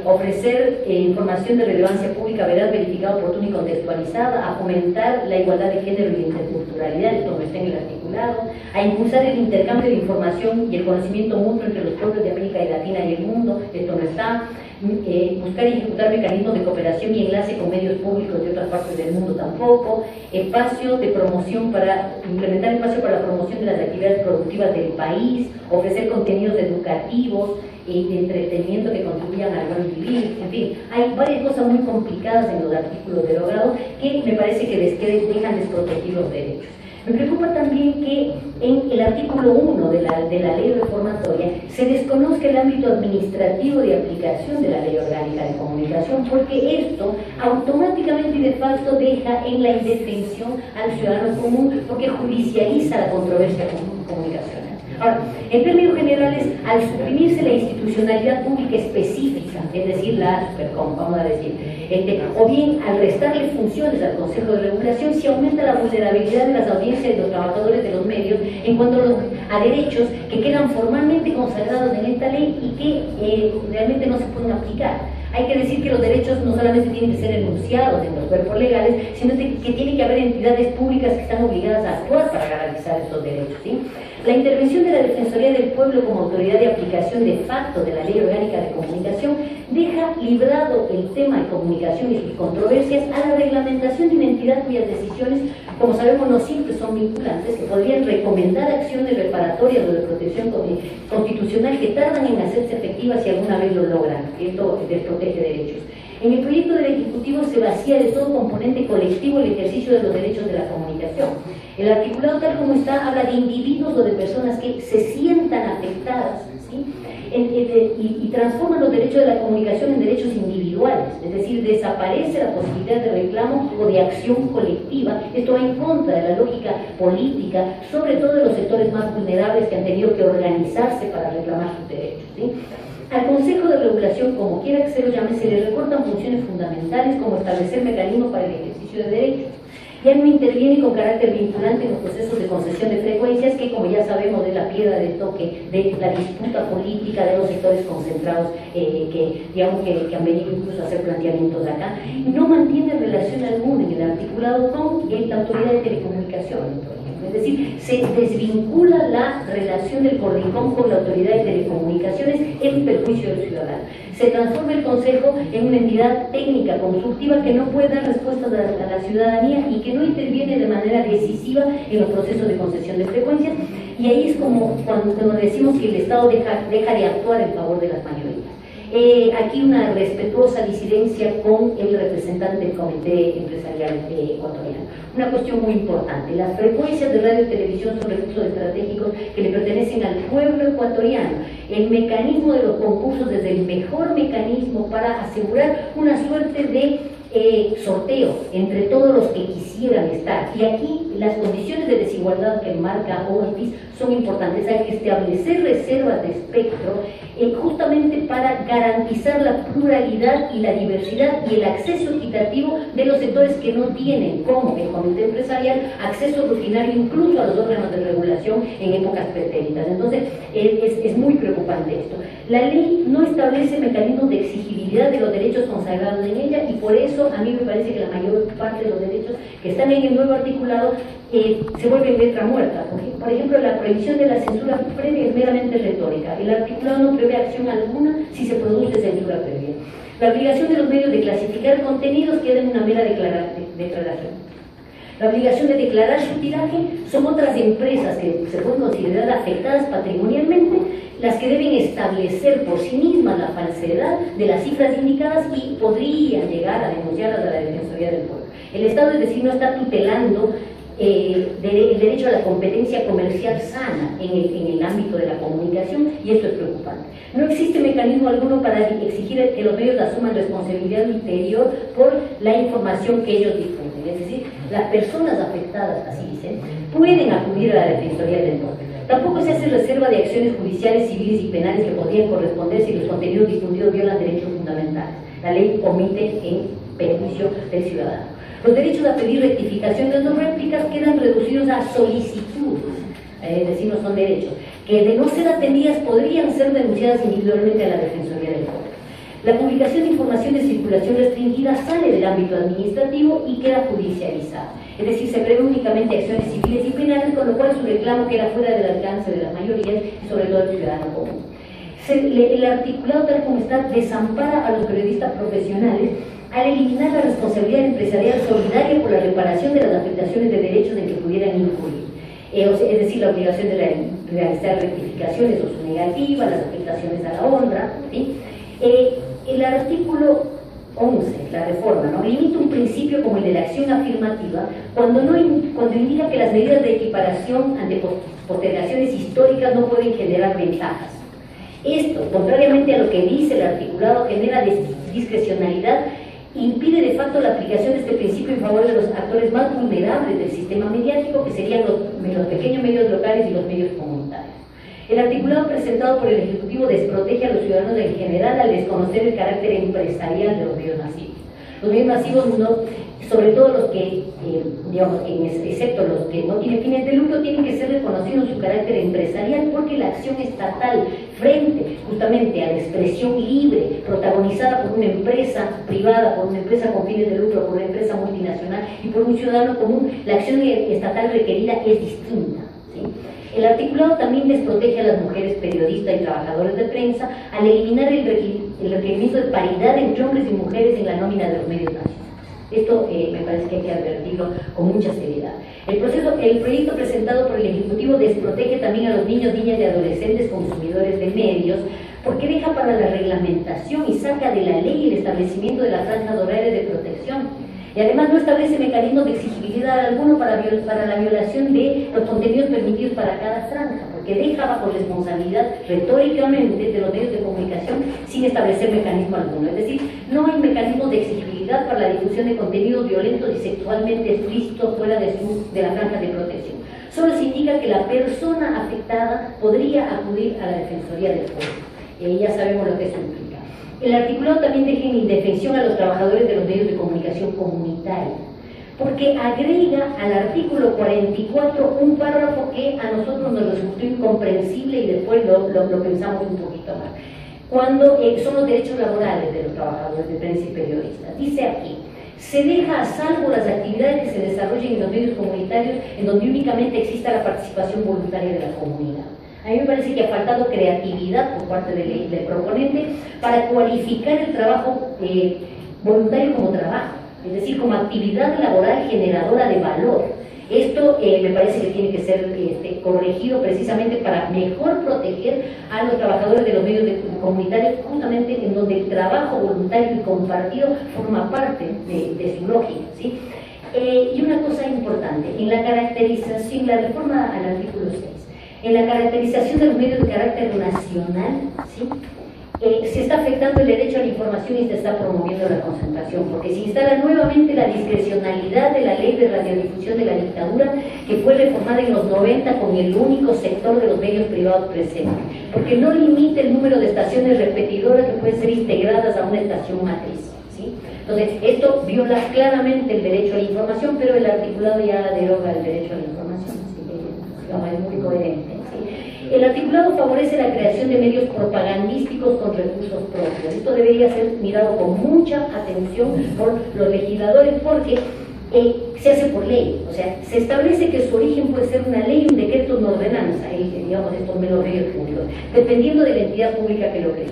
ofrecer información de relevancia pública, veraz, verificada, oportuna y contextualizada, a fomentar la igualdad de género y la interculturalidad, esto no está en el articulado, a impulsar el intercambio de información y el conocimiento mutuo entre los pueblos de América Latina y el mundo, esto no está, buscar y ejecutar mecanismos de cooperación y enlace con medios públicos de otras partes del mundo tampoco, espacio de promoción para implementar espacio para la promoción de las actividades productivas del país, ofrecer contenidos educativos y de entretenimiento que contribuyan al buen vivir, en fin, hay varias cosas muy complicadas en los artículos derogados que me parece que dejan desprotegidos los derechos. Me preocupa también que en el artículo 1 de la ley reformatoria se desconozca el ámbito administrativo de aplicación de la ley orgánica de comunicación, porque esto automáticamente y de facto deja en la indefensión al ciudadano común, porque judicializa la controversia comunicacional. Ahora, en términos generales, al suprimirse la institucionalidad pública específica, es decir, la Supercom, vamos a decir, o bien al restarle funciones al Consejo de Regulación, se aumenta la vulnerabilidad de las audiencias y de los trabajadores de los medios en cuanto a derechos que quedan formalmente consagrados en esta ley y que realmente no se pueden aplicar. Hay que decir que los derechos no solamente tienen que ser enunciados en los cuerpos legales, sino que tiene que haber entidades públicas que están obligadas a actuar para garantizar esos derechos, ¿sí? La intervención de la Defensoría del Pueblo como autoridad de aplicación de facto de la Ley Orgánica de Comunicación deja librado el tema de comunicaciones y controversias a la reglamentación de una entidad cuyas decisiones, como sabemos, no siempre son vinculantes, que podrían recomendar acciones reparatorias o de protección constitucional que tardan en hacerse efectivas si alguna vez lo logran. Esto desprotege derechos. En el proyecto del Ejecutivo se vacía de todo componente colectivo el ejercicio de los derechos de la comunicación. El articulado tal como está habla de individuos o de personas que se sientan afectadas, ¿sí? Y transforma los derechos de la comunicación en derechos individuales, es decir, desaparece la posibilidad de reclamo o de acción colectiva. Esto va en contra de la lógica política, sobre todo de los sectores más vulnerables que han tenido que organizarse para reclamar sus derechos, ¿sí? Al Consejo de Regulación, como quiera que se lo llame, se le recortan funciones fundamentales como establecer mecanismos para el ejercicio de derechos. Ya no interviene con carácter vinculante en los procesos de concesión de frecuencias, que como ya sabemos es la piedra de toque de la disputa política de los sectores concentrados que han venido incluso a hacer planteamientos acá. No mantiene relación alguna en el articulado con la Autoridad de Telecomunicaciones, por ejemplo. Es decir, se desvincula la relación del Corricom con la Autoridad de Telecomunicaciones en perjuicio del ciudadano. Se transforma el Consejo en una entidad técnica consultiva que no puede dar respuestas a la ciudadanía y que no interviene de manera decisiva en los procesos de concesión de frecuencias, y ahí es como cuando decimos que el Estado deja de actuar en favor de las mayorías. Aquí una respetuosa disidencia con el representante del Comité Empresarial Ecuatoriano. Una cuestión muy importante: las frecuencias de radio y televisión son recursos estratégicos que le pertenecen al pueblo ecuatoriano. El mecanismo de los concursos es el mejor mecanismo para asegurar una suerte de sorteo entre todos los que quisieran estar, y aquí las condiciones de desigualdad que marca OEPIS son importantes. Hay que establecer reservas de espectro justamente para garantizar la pluralidad y la diversidad y el acceso equitativo de los sectores que no tienen, como el Comité Empresarial, acceso rutinario incluso a los órganos de regulación en épocas pretéritas. Entonces es muy preocupante esto. La ley no establece mecanismos de exigibilidad de los derechos consagrados en ella, y por eso a mí me parece que la mayor parte de los derechos que están en el nuevo articulado se vuelven letra muerta. Por ejemplo, la prohibición de la censura previa es meramente retórica. El articulado no prevé acción alguna si se produce censura previa. La obligación de los medios de clasificar contenidos queda en una mera declaración. La obligación de declarar su tiraje son otras empresas que se pueden considerar afectadas patrimonialmente las que deben establecer por sí mismas la falsedad de las cifras indicadas y podrían llegar a denunciarlas a la Defensoría del Pueblo. El Estado, es decir, no está tutelando el derecho a la competencia comercial sana en el ámbito de la comunicación, y esto es preocupante. No existe mecanismo alguno para exigir que los medios asuman responsabilidad ulterior por la información que ellos difunden. Es decir, las personas afectadas, así dicen, pueden acudir a la Defensoría del Pueblo. Tampoco se hace reserva de acciones judiciales, civiles y penales que podrían corresponder si los contenidos difundidos violan derechos fundamentales. La ley omite en perjuicio del ciudadano. Los derechos a pedir rectificaciones o réplicas quedan reducidos a solicitudes, es decir, no son derechos, que de no ser atendidas podrían ser denunciadas individualmente a la Defensoría del Pueblo. La publicación de información de circulación restringida sale del ámbito administrativo y queda judicializada. Es decir, se prevé únicamente acciones civiles y penales, con lo cual su reclamo queda fuera del alcance de las mayorías y sobre todo del ciudadano común. El articulado tal como está desampara a los periodistas profesionales al eliminar la responsabilidad empresarial solidaria por la reparación de las afectaciones de derechos en que pudieran incurrir. Es decir, la obligación de realizar rectificaciones o su negativa, las afectaciones a la honra, ¿sí? El artículo 11, la reforma, ¿no?, limita un principio como el de la acción afirmativa cuando indica que las medidas de equiparación ante postergaciones históricas no pueden generar ventajas. Esto, contrariamente a lo que dice el articulado, genera discrecionalidad, impide de facto la aplicación de este principio en favor de los actores más vulnerables del sistema mediático, que serían los pequeños medios locales y los medios comunitarios. El articulado presentado por el Ejecutivo desprotege a los ciudadanos en general al desconocer el carácter empresarial de los medios masivos. Los medios masivos, sobre todo los que, excepto los que no tienen fines de lucro, tienen que ser reconocidos su carácter empresarial, porque la acción estatal frente justamente a la expresión libre, protagonizada por una empresa privada, por una empresa con fines de lucro, por una empresa multinacional y por un ciudadano común, la acción estatal requerida es distinta, ¿sí? El articulado también desprotege a las mujeres periodistas y trabajadoras de prensa al eliminar el requerimiento de paridad entre hombres y mujeres en la nómina de los medios nacionales. Esto me parece que hay que advertirlo con mucha seriedad. El proyecto presentado por el Ejecutivo desprotege también a los niños, niñas y adolescentes consumidores de medios, porque deja para la reglamentación y saca de la ley el establecimiento de las franjas horarias de protección. Y además no establece mecanismos de exigibilidad alguno para la violación de los contenidos permitidos para cada franja, porque deja bajo responsabilidad retóricamente de los medios de comunicación sin establecer mecanismo alguno. Es decir, no hay mecanismos de exigibilidad para la difusión de contenidos violentos y sexualmente explícitos fuera de la franja de protección. Solo se indica que la persona afectada podría acudir a la Defensoría del Pueblo. Ya sabemos lo que eso implica. El articulado también deja en indefensión a los trabajadores de los medios de comunicación comunitaria, porque agrega al artículo 44 un párrafo que a nosotros nos resultó incomprensible y después lo pensamos un poquito más. Cuando son los derechos laborales de los trabajadores de prensa y periodistas. Dice aquí: se deja a salvo las actividades que se desarrollen en los medios comunitarios en donde únicamente exista la participación voluntaria de la comunidad. A mí me parece que ha faltado creatividad por parte del proponente para cualificar el trabajo voluntario como trabajo, es decir, como actividad laboral generadora de valor. Esto me parece que tiene que ser corregido precisamente para mejor proteger a los trabajadores de los medios comunitarios, justamente en donde el trabajo voluntario y compartido forma parte de su lógica, ¿sí? Y una cosa importante, en la caracterización, la reforma al artículo 6, en la caracterización de los medios de carácter nacional, ¿sí?, se está afectando el derecho a la información y se está promoviendo la concentración, porque se instala nuevamente la discrecionalidad de la ley de radiodifusión de la dictadura, que fue reformada en los 90 con el único sector de los medios privados presentes, porque no limita el número de estaciones repetidoras que pueden ser integradas a una estación matriz, ¿sí? Entonces, esto viola claramente el derecho a la información, pero el articulado ya deroga el derecho a la información, así que, digamos, es muy coherente, ¿sí? El articulado favorece la creación de medios propagandísticos con recursos propios. Esto debería ser mirado con mucha atención por los legisladores, porque se hace por ley. O sea, se establece que su origen puede ser una ley, un decreto, una ordenanza, digamos, estos medios públicos, dependiendo de la entidad pública que lo cree.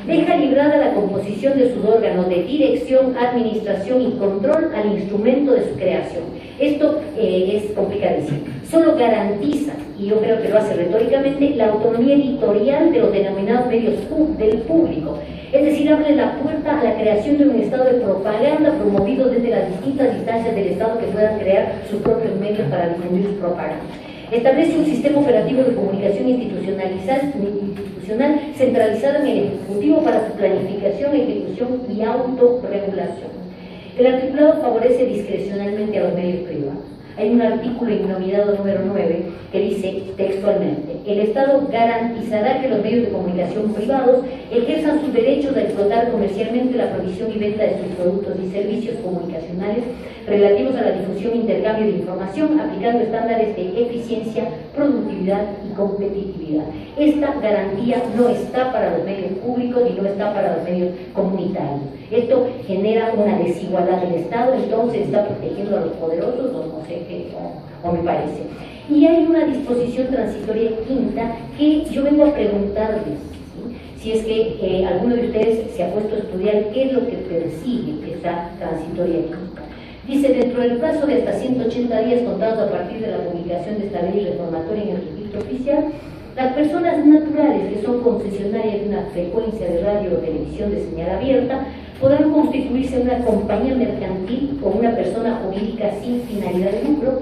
Deja librada la composición de sus órganos de dirección, administración y control al instrumento de su creación. Esto es complicadísimo. Solo garantiza, y yo creo que lo hace retóricamente, la autonomía editorial de los denominados medios del público. Es decir, abre la puerta a la creación de un estado de propaganda promovido desde las distintas instancias del Estado que puedan crear sus propios medios para difundir su propaganda. Establece un sistema operativo de comunicación institucional centralizado en el Ejecutivo para su planificación, ejecución y autorregulación. El articulado favorece discrecionalmente a los medios privados. Hay un artículo innominado número 9 que dice textualmente: el Estado garantizará que los medios de comunicación privados ejerzan sus derechos a explotar comercialmente la provisión y venta de sus productos y servicios comunicacionales relativos a la difusión e intercambio de información, aplicando estándares de eficiencia, productividad y competitividad. Esta garantía no está para los medios públicos y no está para los medios comunitarios. Esto genera una desigualdad del Estado, entonces está protegiendo a los poderosos, o no sé qué, o me parece. Y hay una disposición transitoria quinta que yo vengo a preguntarles, ¿sí? Si es que alguno de ustedes se ha puesto a estudiar qué es lo que persigue esa transitoria quinta. Dice, dentro del plazo de hasta 180 días contados a partir de la publicación de esta ley reformatoria en el registro oficial, las personas naturales que son concesionarias de una frecuencia de radio o televisión de señal abierta podrán constituirse en una compañía mercantil o una persona jurídica sin finalidad de lucro,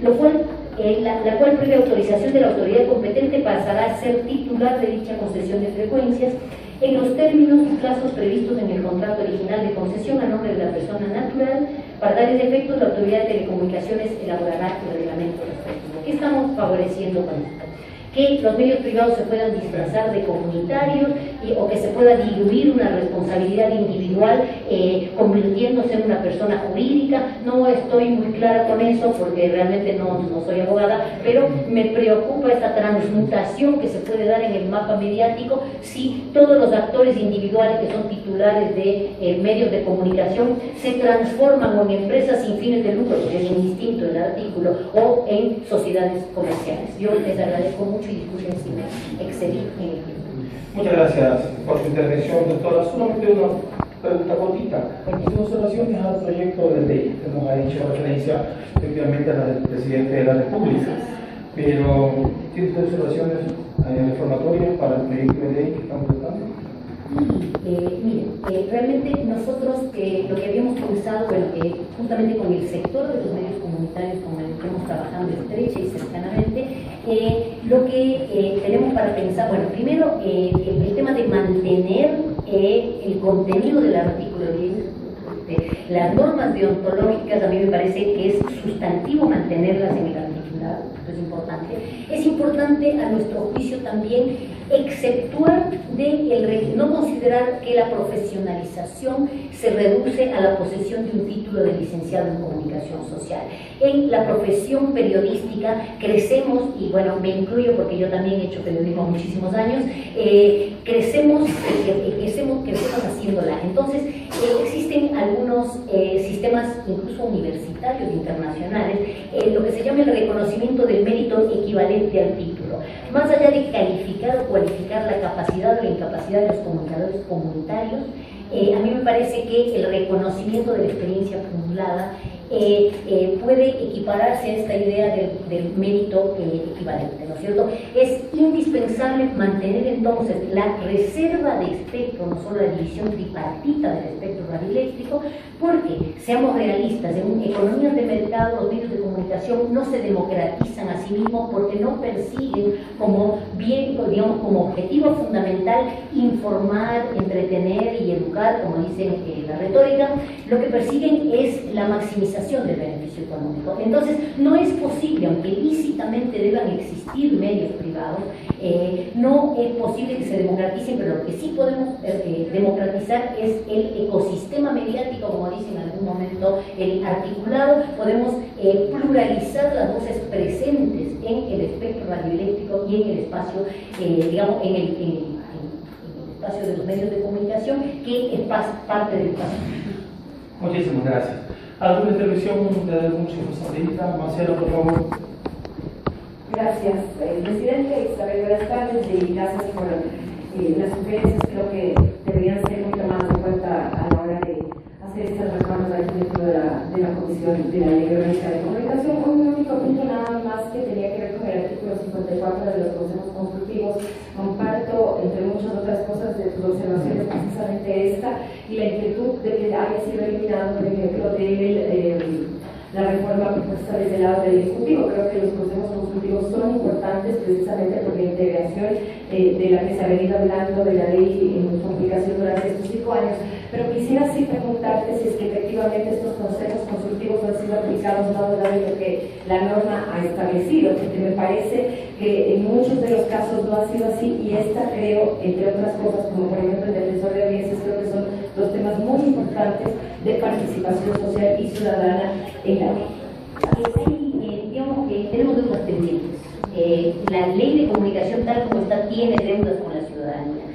lo cual, la cual previa autorización de la autoridad competente pasará a ser titular de dicha concesión de frecuencias en los términos y plazos previstos en el contrato original de concesión a nombre de la persona natural. Para tales efectos, la autoridad de telecomunicaciones elaborará el reglamento respectivo. ¿Qué estamos favoreciendo con esto? Que los medios privados se puedan disfrazar de comunitarios o que se pueda diluir una responsabilidad individual convirtiéndose en una persona jurídica. No estoy muy clara con eso porque realmente no soy abogada, pero me preocupa esta transmutación que se puede dar en el mapa mediático si todos los actores individuales que son titulares de medios de comunicación se transforman o en empresas sin fines de lucro, porque es indistinto el artículo, o en sociedades comerciales. Yo les agradezco mucho y disculpen si me excedí en el tiempo. Muchas gracias por su intervención, doctora. Solamente una pregunta cortita. Sus observaciones al proyecto de ley que nos ha hecho referencia efectivamente a la del presidente de la República, pero ¿tiene usted observaciones reformatorias para el proyecto de ley que estamos tratando? Miren, realmente nosotros lo que habíamos pensado, bueno, justamente con el sector de los medios comunitarios con el que hemos trabajado estrecha y cercanamente, lo que tenemos para pensar, bueno, primero el tema de mantener el contenido del artículo 10, las normas deontológicas, a mí me parece que es sustantivo mantenerlas en el articulado, esto es importante. Es importante a nuestro juicio también exceptuar no considerar que la profesionalización se reduce a la posesión de un título de licenciado en comunicación social. En la profesión periodística crecemos, y bueno, me incluyo porque yo también he hecho periodismo muchísimos años, crecemos haciéndola. Entonces, existen algunos sistemas, incluso universitarios internacionales, lo que se llama el reconocimiento del mérito equivalente al título. Más allá de calificar o cualificar la capacidad o la incapacidad de los comunicadores comunitarios, a mí me parece que el reconocimiento de la experiencia acumulada puede equipararse a esta idea del mérito equivalente, ¿no es cierto? Es indispensable mantener entonces la reserva de espectro, no solo la división tripartita del espectro radioeléctrico, porque, seamos realistas, en economías de mercado los medios de comunicación no se democratizan a sí mismos porque no persiguen como bien, digamos, como objetivo fundamental informar, entretener y educar, como dice la retórica. Lo que persiguen es la maximización del beneficio económico. Entonces, no es posible, aunque lícitamente deban existir medios privados, no es posible que se democraticen, pero lo que sí podemos democratizar es el ecosistema mediático, como dice en algún momento el articulado. Podemos pluralizar las voces presentes en el espectro radioeléctrico y en el espacio, digamos, en el espacio de los medios de comunicación, que es parte del espacio. Muchísimas gracias. ¿Alguna intervención de algún responsabilista? Marcelo, por favor. Gracias, presidente. Isabel, buenas tardes y gracias por las sugerencias. Creo que deberían ser mucho más en cuenta a la hora de hacer estas reformas al dentro de la Comisión de la Ley Orgánica de Comunicación. Un único punto nada más que tenía que ver con el artículo 54 de los consejos consultivos. Comparto, entre muchas otras cosas, de tus observaciones, precisamente esta, y la inquietud de que haya sido eliminado, por ejemplo, de la reforma propuesta desde el lado del Ejecutivo. Creo que los consejos consultivos son importantes precisamente por la integración de la que se ha venido hablando de la ley en su aplicación durante estos 5 años. Pero quisiera sí preguntarte si es que efectivamente estos consejos consultivos han sido aplicados más allá de lo que la norma ha establecido, porque me parece que en muchos de los casos no ha sido así, y esta, creo, entre otras cosas, como por ejemplo el defensor de audiencias, creo que son dos temas muy importantes de participación social y ciudadana en la ley. Digamos que tenemos deudas pendientes. La ley de comunicación tal como está tiene deudas con la ciudadanía.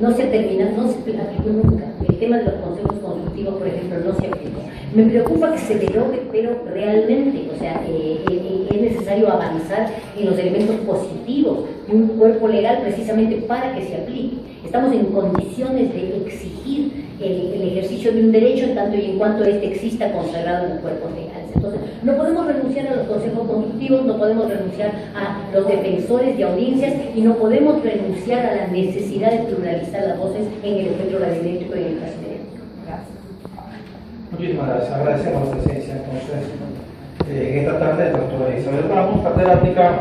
No se aplicó nunca. El tema de los consejos consultivos, por ejemplo, no se aplicó. Me preocupa que se derogue, pero realmente, o sea, es necesario avanzar en los elementos positivos de un cuerpo legal precisamente para que se aplique. Estamos en condiciones de exigir el ejercicio de un derecho en tanto y en cuanto este exista consagrado en los cuerpos legales. Entonces, no podemos renunciar a los consejos consultivos, no podemos renunciar a los defensores de audiencias y no podemos renunciar a la necesidad de pluralizar las voces en el espectro radioeléctrico y en el caso idéntico. Gracias. Muchísimas gracias. Agradecemos la presencia entonces en esta tarde de la doctora Isabel Ramos, catedrática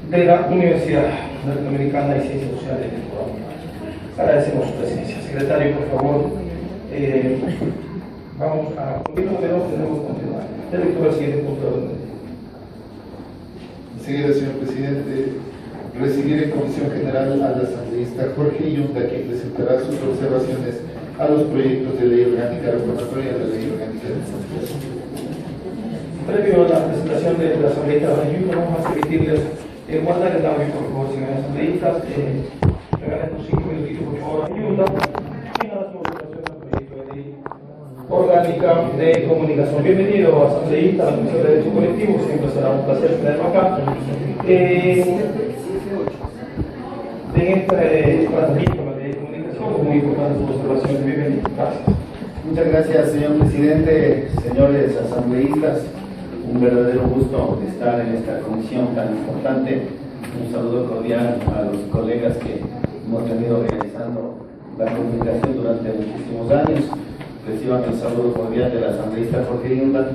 de la Universidad Latinoamericana de Ciencias Sociales de Colombia. Agradecemos su presencia. Secretario, por favor, vamos a continuar, tenemos que continuar. El lector al siguiente punto de orden. Enseguida, señor presidente, recibir en Comisión General al asambleísta Jorge Yunda, quien presentará sus observaciones a los proyectos de ley orgánica reformatoria de la ley orgánica de Santiago. Previo a la presentación de la asambleísta Jorge Yunda, vamos a permitirles guardar el audio, por favor, señores asambleístas. Regálenos 5 minutitos, por favor, a Yunda. Y nada, su observación al proyecto de ley orgánica de comunicación. Bienvenido, asambleísta, a la Comisión de Derechos Colectivos. Siempre será un placer tenerlo acá. En este tratamiento de comunicación, es muy importante su observación. Bienvenido. Gracias. Muchas gracias, señor presidente, señores asambleístas. Un verdadero gusto estar en esta comisión tan importante. Un saludo cordial a los colegas que hemos venido realizando la comunicación durante muchísimos años. Reciban el saludo cordial del asambleísta Jorge Yunda.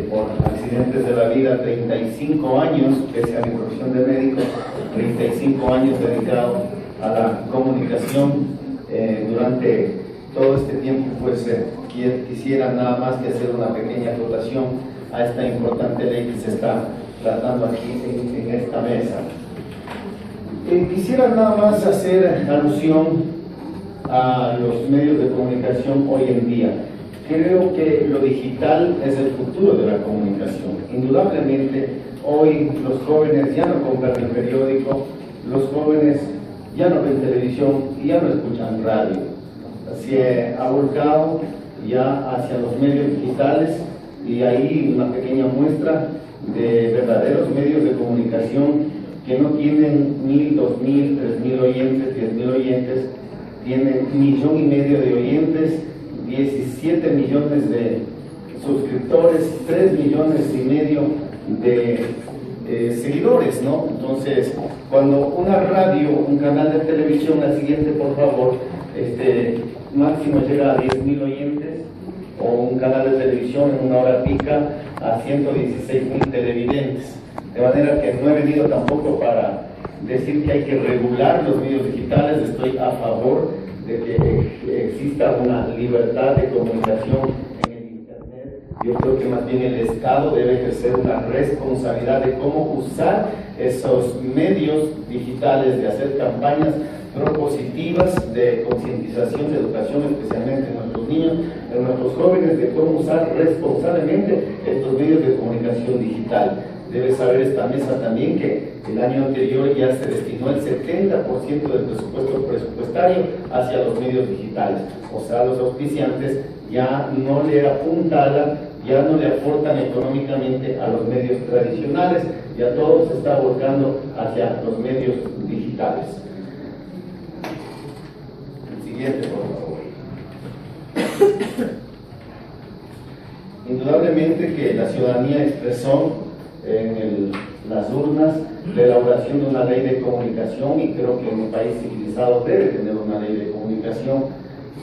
Por accidentes de la vida, 35 años, pese a mi profesión de médico, 35 años dedicado a la comunicación. Durante todo este tiempo, pues quisiera nada más que hacer una pequeña acotación a esta importante ley que se está tratando aquí en esta mesa. Quisiera nada más hacer alusión a los medios de comunicación hoy en día. Creo que lo digital es el futuro de la comunicación. Indudablemente, hoy los jóvenes ya no compran el periódico, los jóvenes ya no ven televisión y ya no escuchan radio. Se ha volcado ya hacia los medios digitales y ahí una pequeña muestra de verdaderos medios de comunicación que no tienen 1.000, 2.000, 3.000 oyentes, 10.000 oyentes, tienen 1,5 millones de oyentes, 17 millones de suscriptores, 3,5 millones de seguidores, ¿no? Entonces, cuando una radio, un canal de televisión, la siguiente por favor, máximo llega a 10.000 oyentes, o un canal de televisión en una hora pica a 116.000 televidentes. De manera que no he venido tampoco para decir que hay que regular los medios digitales. Estoy a favor de que exista una libertad de comunicación en el Internet. Yo creo que más bien el Estado debe ejercer una responsabilidad de cómo usar esos medios digitales, de hacer campañas propositivas de concientización, de educación, especialmente en nuestros niños, en nuestros jóvenes, de cómo usar responsablemente estos medios de comunicación digital. Debe saber esta mesa también que el año anterior ya se destinó el 70% del presupuesto presupuestario hacia los medios digitales. O sea, los auspiciantes ya no le apuntalan, ya no le aportan económicamente a los medios tradicionales, ya todo se está volcando hacia los medios digitales. El siguiente, por favor. Indudablemente que la ciudadanía expresó en las urnas la elaboración de una ley de comunicación, y creo que un país civilizado debe tener una ley de comunicación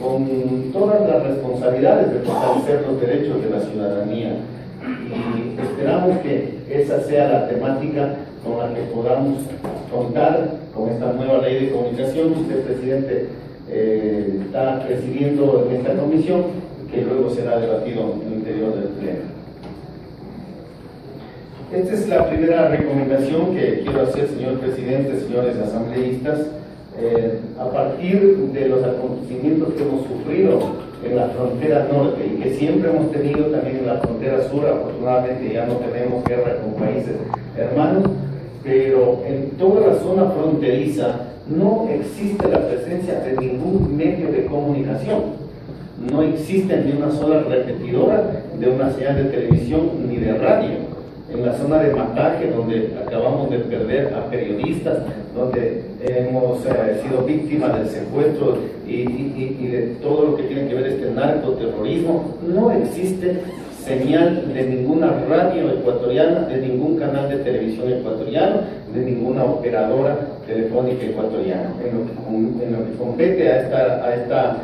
con todas las responsabilidades de fortalecer los derechos de la ciudadanía, y esperamos que esa sea la temática con la que podamos contar con esta nueva ley de comunicación. Usted, presidente, está presidiendo en esta comisión, que luego será debatido en el interior del Pleno. Esta es la primera recomendación que quiero hacer, señor presidente, señores asambleístas. a partir de los acontecimientos que hemos sufrido en la frontera norte y que siempre hemos tenido también en la frontera sur. Afortunadamente ya no tenemos guerra con países hermanos, pero en toda la zona fronteriza no existe la presencia de ningún medio de comunicación. No existe ni una sola repetidora de una señal de televisión ni de radio. En la zona de Mataje, donde acabamos de perder a periodistas, donde hemos sido víctimas del secuestro y de todo lo que tiene que ver este narcoterrorismo, no existe señal de ninguna radio ecuatoriana, de ningún canal de televisión ecuatoriano, de ninguna operadora telefónica ecuatoriana. En lo que compete a esta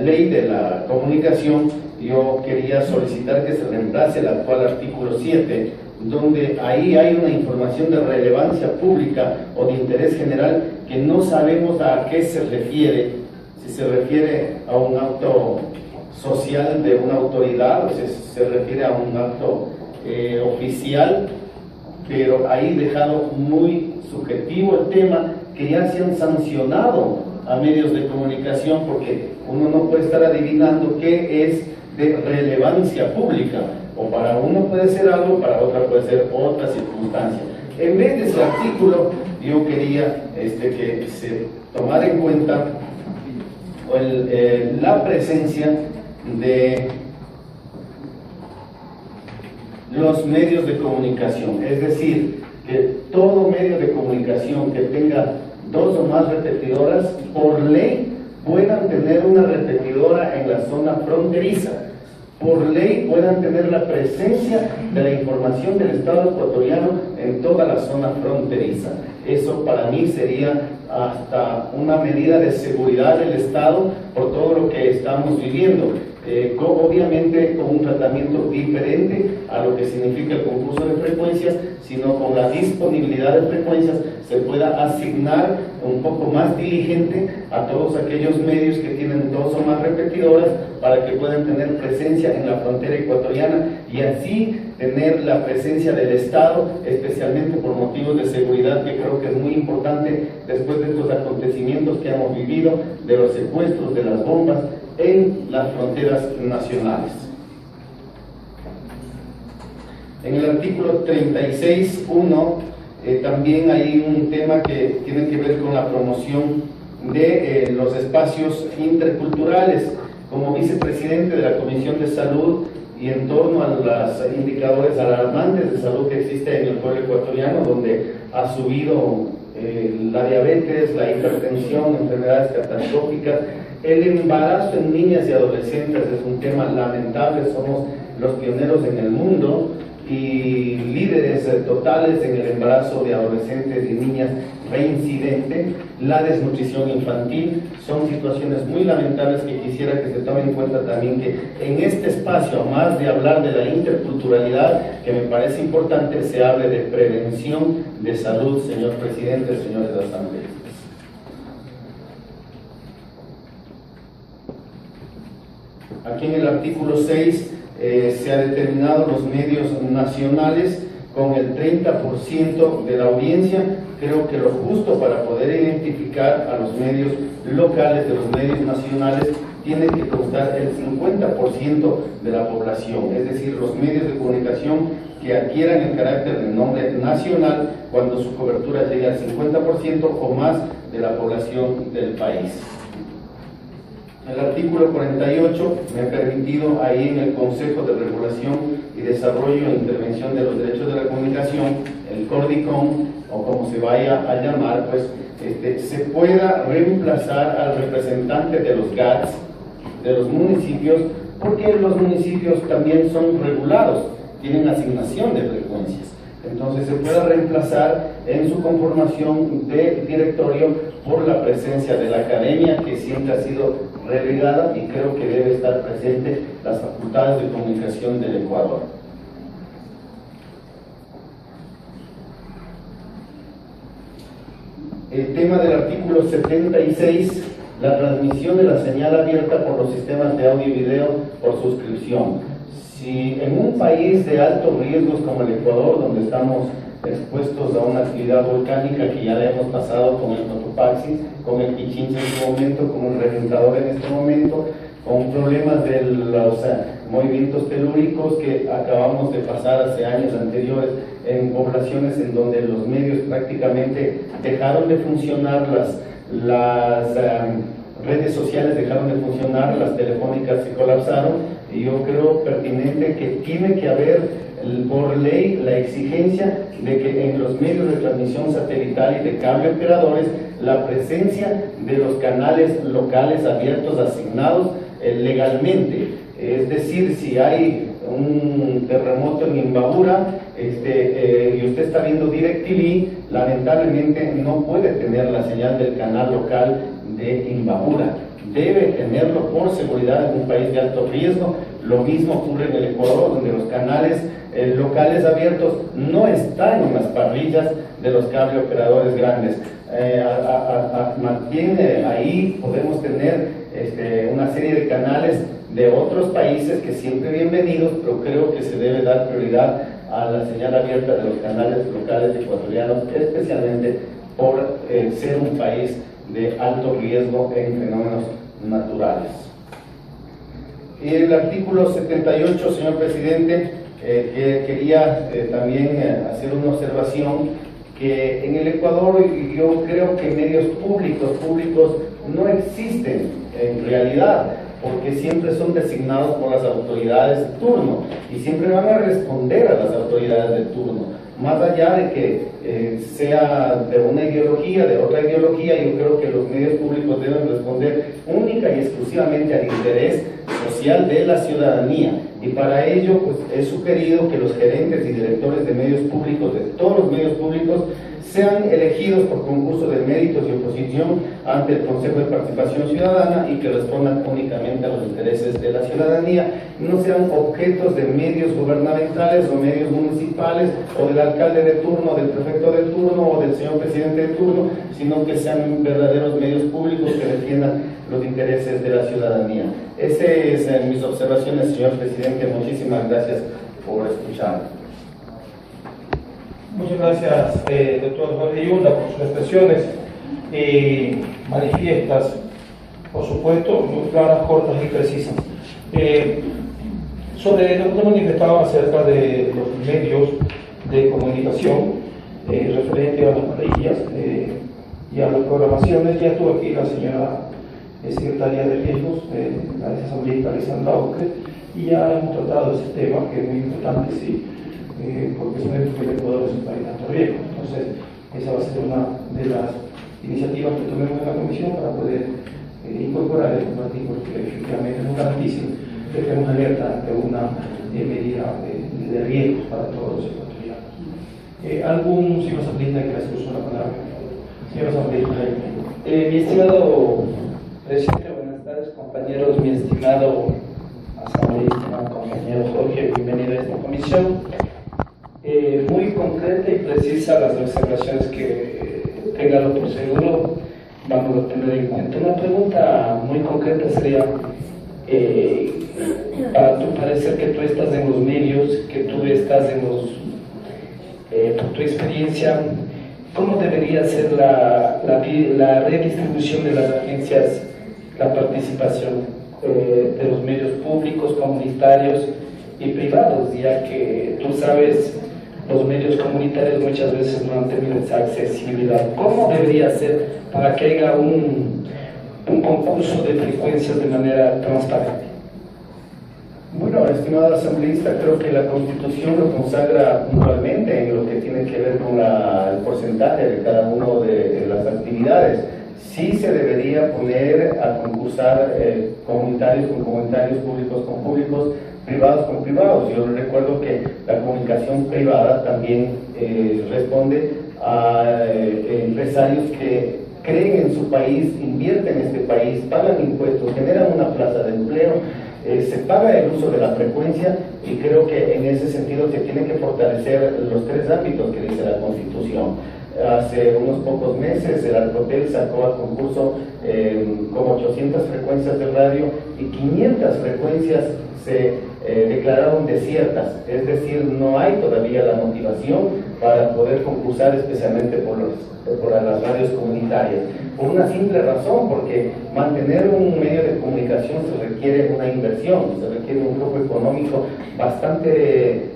ley de la comunicación, yo quería solicitar que se reemplace el actual artículo 7, donde ahí hay una información de relevancia pública o de interés general que no sabemos a qué se refiere, si se refiere a un acto social de una autoridad o si se refiere a un acto oficial, pero ahí dejado muy subjetivo el tema, que ya se han sancionado a medios de comunicación, porque uno no puede estar adivinando qué es de relevancia pública, o para uno puede ser algo, para otra puede ser otra circunstancia. En vez de ese artículo, yo quería que se tomara en cuenta la presencia de los medios de comunicación, es decir, que todo medio de comunicación que tenga 2 o más repetidoras, por ley puedan tener una repetidora en la zona fronteriza. Por ley puedan tener la presencia de la información del Estado ecuatoriano en toda la zona fronteriza. Eso para mí sería hasta una medida de seguridad del Estado por todo lo que estamos viviendo. Obviamente con un tratamiento diferente a lo que significa el concurso de frecuencias, sino con la disponibilidad de frecuencias se pueda asignar un poco más diligente a todos aquellos medios que tienen 2 o más repetidoras para que puedan tener presencia en la frontera ecuatoriana y así tener la presencia del Estado, especialmente por motivos de seguridad, que creo que es muy importante después de estos acontecimientos que hemos vivido, de los secuestros, de las bombas en las fronteras nacionales. En el artículo 36.1 también hay un tema que tiene que ver con la promoción de los espacios interculturales. Como vicepresidente de la Comisión de Salud y en torno a los indicadores alarmantes de salud que existe en el pueblo ecuatoriano, donde ha subido la diabetes, la hipertensión, enfermedades catastróficas, el embarazo en niñas y adolescentes es un tema lamentable. Somos los pioneros en el mundo y líderes totales en el embarazo de adolescentes y niñas reincidente. La desnutrición infantil son situaciones muy lamentables que quisiera que se tomen en cuenta también, que en este espacio, más de hablar de la interculturalidad, que me parece importante, se hable de prevención de salud, señor presidente, señores asambleístas. Aquí en el artículo 6 se ha determinado los medios nacionales con el 30% de la audiencia. Creo que lo justo para poder identificar a los medios locales de los medios nacionales tiene que constar el 50% de la población, es decir, los medios de comunicación que adquieran el carácter de nombre nacional cuando su cobertura llegue al 50% o más de la población del país. El artículo 48 me ha permitido ahí en el Consejo de Regulación y Desarrollo e Intervención de los Derechos de la Comunicación, el CORDICOM, o como se vaya a llamar, pues se pueda reemplazar al representante de los GATS, de los municipios, porque los municipios también son regulados, tienen asignación de frecuencias. Entonces se pueda reemplazar en su conformación de directorio por la presencia de la academia, que siempre ha sido relegada, y creo que debe estar presente las facultades de comunicación del Ecuador. El tema del artículo 76, la transmisión de la señal abierta por los sistemas de audio y video por suscripción. Si en un país de altos riesgos como el Ecuador, donde estamos expuestos a una actividad volcánica que ya le hemos pasado con el Cotopaxi, con el Pichincha en su momento, con el Reventador en este momento, con problemas de los movimientos telúricos que acabamos de pasar hace años anteriores en poblaciones en donde los medios prácticamente dejaron de funcionar, las redes sociales dejaron de funcionar, las telefónicas se colapsaron, y yo creo pertinente que tiene que haber por ley la exigencia de que en los medios de transmisión satelital y de cable operadores la presencia de los canales locales abiertos asignados legalmente. Es decir, si hay un terremoto en Imbabura y usted está viendo DirecTV, lamentablemente no puede tener la señal del canal local de Imbabura. Debe tenerlo por seguridad en un país de alto riesgo. Lo mismo ocurre en el Ecuador, donde los canales locales abiertos no están en las parrillas de los cable operadores grandes. Más bien ahí podemos tener una serie de canales de otros países que siempre bienvenidos, pero creo que se debe dar prioridad a la señal abierta de los canales locales ecuatorianos, especialmente por ser un país de alto riesgo en fenómenos naturales. Y el artículo 78, señor presidente, que quería también hacer una observación, que en el Ecuador yo creo que medios públicos no existen en realidad, porque siempre son designados por las autoridades de turno y siempre van a responder a las autoridades de turno. Más allá de que sea de una ideología, de otra ideología, yo creo que los medios públicos deben responder única y exclusivamente al interés social de la ciudadanía. Y para ello, pues, he sugerido que los gerentes y directores de medios públicos, de todos los medios públicos, sean elegidos por concurso de méritos y oposición ante el Consejo de Participación Ciudadana y que respondan únicamente a los intereses de la ciudadanía, no sean objetos de medios gubernamentales o medios municipales o del alcalde de turno, del prefecto de turno o del señor presidente de turno, sino que sean verdaderos medios públicos que defiendan los intereses de la ciudadanía. Esas son mis observaciones, señor presidente. Muchísimas gracias por escucharme. Muchas gracias, doctor Jorge Yunda, por sus expresiones manifiestas, por supuesto, muy claras, cortas y precisas. Sobre lo que usted manifestaba acerca de los medios de comunicación referente a las parrillas y a las programaciones, ya estuvo aquí la señora secretaria de riesgos, la asambleísta Alessandra Ocre, y ya hemos tratado ese tema, que es muy importante, sí, porque es que el Ecuador es un país de alto riesgo. Entonces, esa va a ser una de las iniciativas que tomemos en la comisión para poder incorporar estos artículos que efectivamente nos garanticen que estemos alerta ante una medida de riesgo para todos los ecuatorianos. ¿Algún señor asambleísta que le uso la palabra? Señor asambleísta. Mi estimado presidente, buenas tardes, compañeros, mi estimado asambleísta, compañero Jorge, bienvenido a esta comisión. Muy concreta y precisa las observaciones que téngalo por seguro, vamos a tener en cuenta. Una pregunta muy concreta sería, para tu parecer, que tú estás en los medios, que tú estás en los, por tu experiencia, ¿cómo debería ser la redistribución de las agencias, la participación de los medios públicos, comunitarios y privados, ya que tú sabes, los medios comunitarios muchas veces no han tenido esa accesibilidad? ¿Cómo debería ser para que haya un concurso de frecuencias de manera transparente? Bueno, estimado asambleísta, creo que la Constitución lo consagra puntualmente en lo que tiene que ver con el porcentaje de cada una de las actividades. Sí se debería poner a concursar comunitarios con comunitarios, públicos con públicos, privados con privados. Yo recuerdo que la comunicación privada también responde a empresarios que creen en su país, invierten en este país, pagan impuestos, generan una plaza de empleo, se paga el uso de la frecuencia, y creo que en ese sentido se tienen que fortalecer los tres ámbitos que dice la Constitución. Hace unos pocos meses el Alcotel sacó al concurso como 800 frecuencias de radio y 500 frecuencias se declararon desiertas, es decir, no hay todavía la motivación para poder concursar especialmente por las radios comunitarias, por una simple razón, porque mantener un medio de comunicación se requiere una inversión, se requiere un flujo económico bastante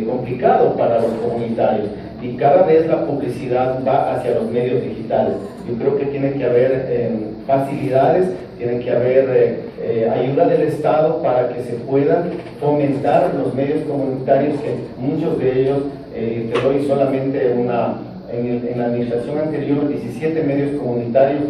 complicado para los comunitarios, y cada vez la publicidad va hacia los medios digitales. Yo creo que tiene que haber facilidades, tiene que haber ayuda del Estado para que se puedan fomentar los medios comunitarios, que muchos de ellos, te doy solamente en la administración anterior, 17 medios comunitarios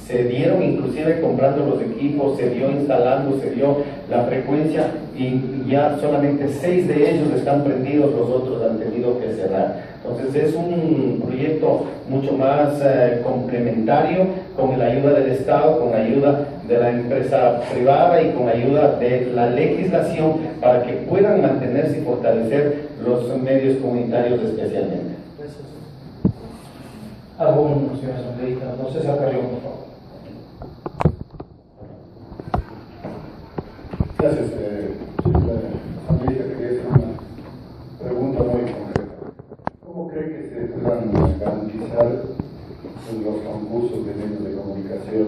se dieron, inclusive comprando los equipos, se dio instalando, se dio la frecuencia, y ya solamente 6 de ellos están prendidos, los otros han tenido que cerrar. Entonces es un proyecto mucho más complementario, con la ayuda del Estado, con la ayuda de la empresa privada y con la ayuda de la legislación, para que puedan mantenerse y fortalecer los medios comunitarios especialmente. Algún, señor asambleísta, no se Carrión, por favor. Gracias, asambleísta. Quería hacer una pregunta muy concreta. ¿Cómo cree que se puedan garantizar los concursos de medios de comunicación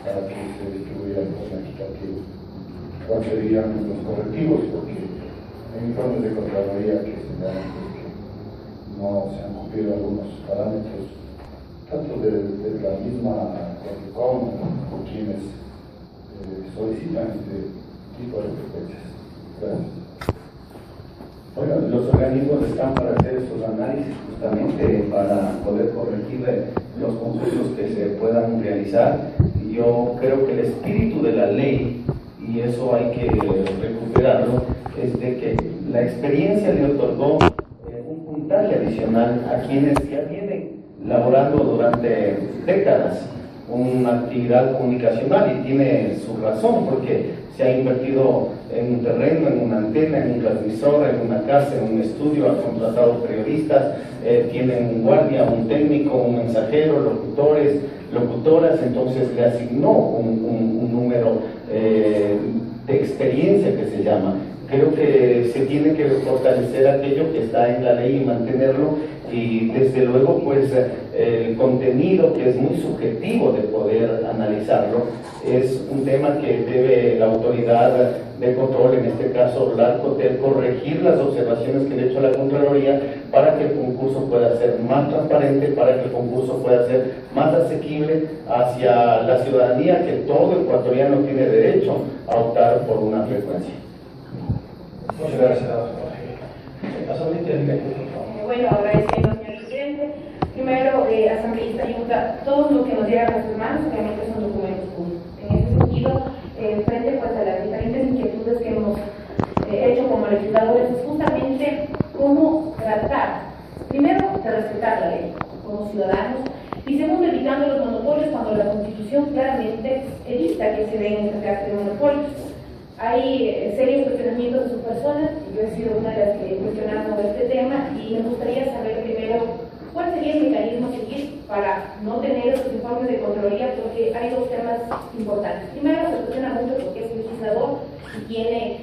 para que se distribuyan de forma equitativa? ¿Cuáles serían los correctivos? Porque hay informes de Contraloría que señalan que no se han cumplido algunos parámetros, tanto de la misma Correcom como quienes solicitan este tipo de frecuencias. Gracias. Bueno, los organismos están para hacer esos análisis, justamente para poder corregir los concursos que se puedan realizar. Yo creo que el espíritu de la ley, y eso hay que recuperarlo, es de que la experiencia le otorgó un puntaje adicional a quienes ya vienen laborando durante décadas una actividad comunicacional, y tiene su razón, porque se ha invertido en un terreno, en una antena, en un transmisor, en una casa, en un estudio, ha contratado periodistas, tienen un guardia, un técnico, un mensajero, locutores, locutoras, entonces le asignó un número de experiencia que se llama. Creo que se tiene que fortalecer aquello que está en la ley y mantenerlo, y desde luego pues el contenido, que es muy subjetivo de poder analizarlo, es un tema que debe la autoridad de control, en este caso la ARCOTEL, corregir las observaciones que le ha hecho la Contraloría, para que el concurso pueda ser más transparente, para que el concurso pueda ser más asequible hacia la ciudadanía, que todo ecuatoriano tiene derecho a optar por una frecuencia. Muchas gracias, asambleísta. Bueno, agradeciendo, señor presidente. Primero, asambleísta Yuta, todo lo que nos llega a nuestras manos obviamente son documentos públicos. En ese sentido, frente pues, a las diferentes inquietudes que hemos hecho como legisladores, es justamente cómo tratar, primero, de respetar la ley como ciudadanos, y segundo, evitando los monopolios cuando la Constitución claramente evita que se den esta clase de monopolios. Hay serios cuestionamientos de sus personas, y yo he sido una de las que he cuestionado este tema, y me gustaría saber primero cuál sería el mecanismo a seguir para no tener esos informes de Contraloría, porque hay dos temas importantes. Primero, se cuestiona mucho porque es legislador y tiene,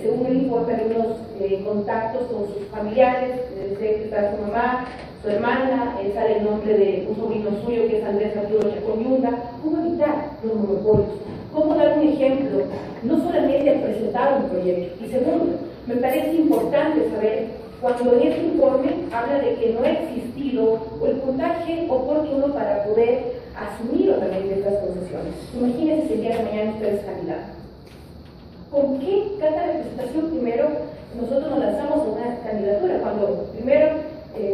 según el informe, algunos contactos con sus familiares, sé que está su mamá, su hermana, sale el nombre de un sobrino suyo que es Andrés Arturo Chaconyunda. ¿Cómo evitar los monopolios? ¿Cómo dar un ejemplo? No solamente al presentar un proyecto. Y segundo, me parece importante saber cuando en este informe habla de que no ha existido el puntaje oportuno para poder asumir obviamente estas concesiones. Imagínense si el día de mañana usted es candidato. ¿Con qué carta de presentación primero nosotros nos lanzamos a una candidatura? Cuando primero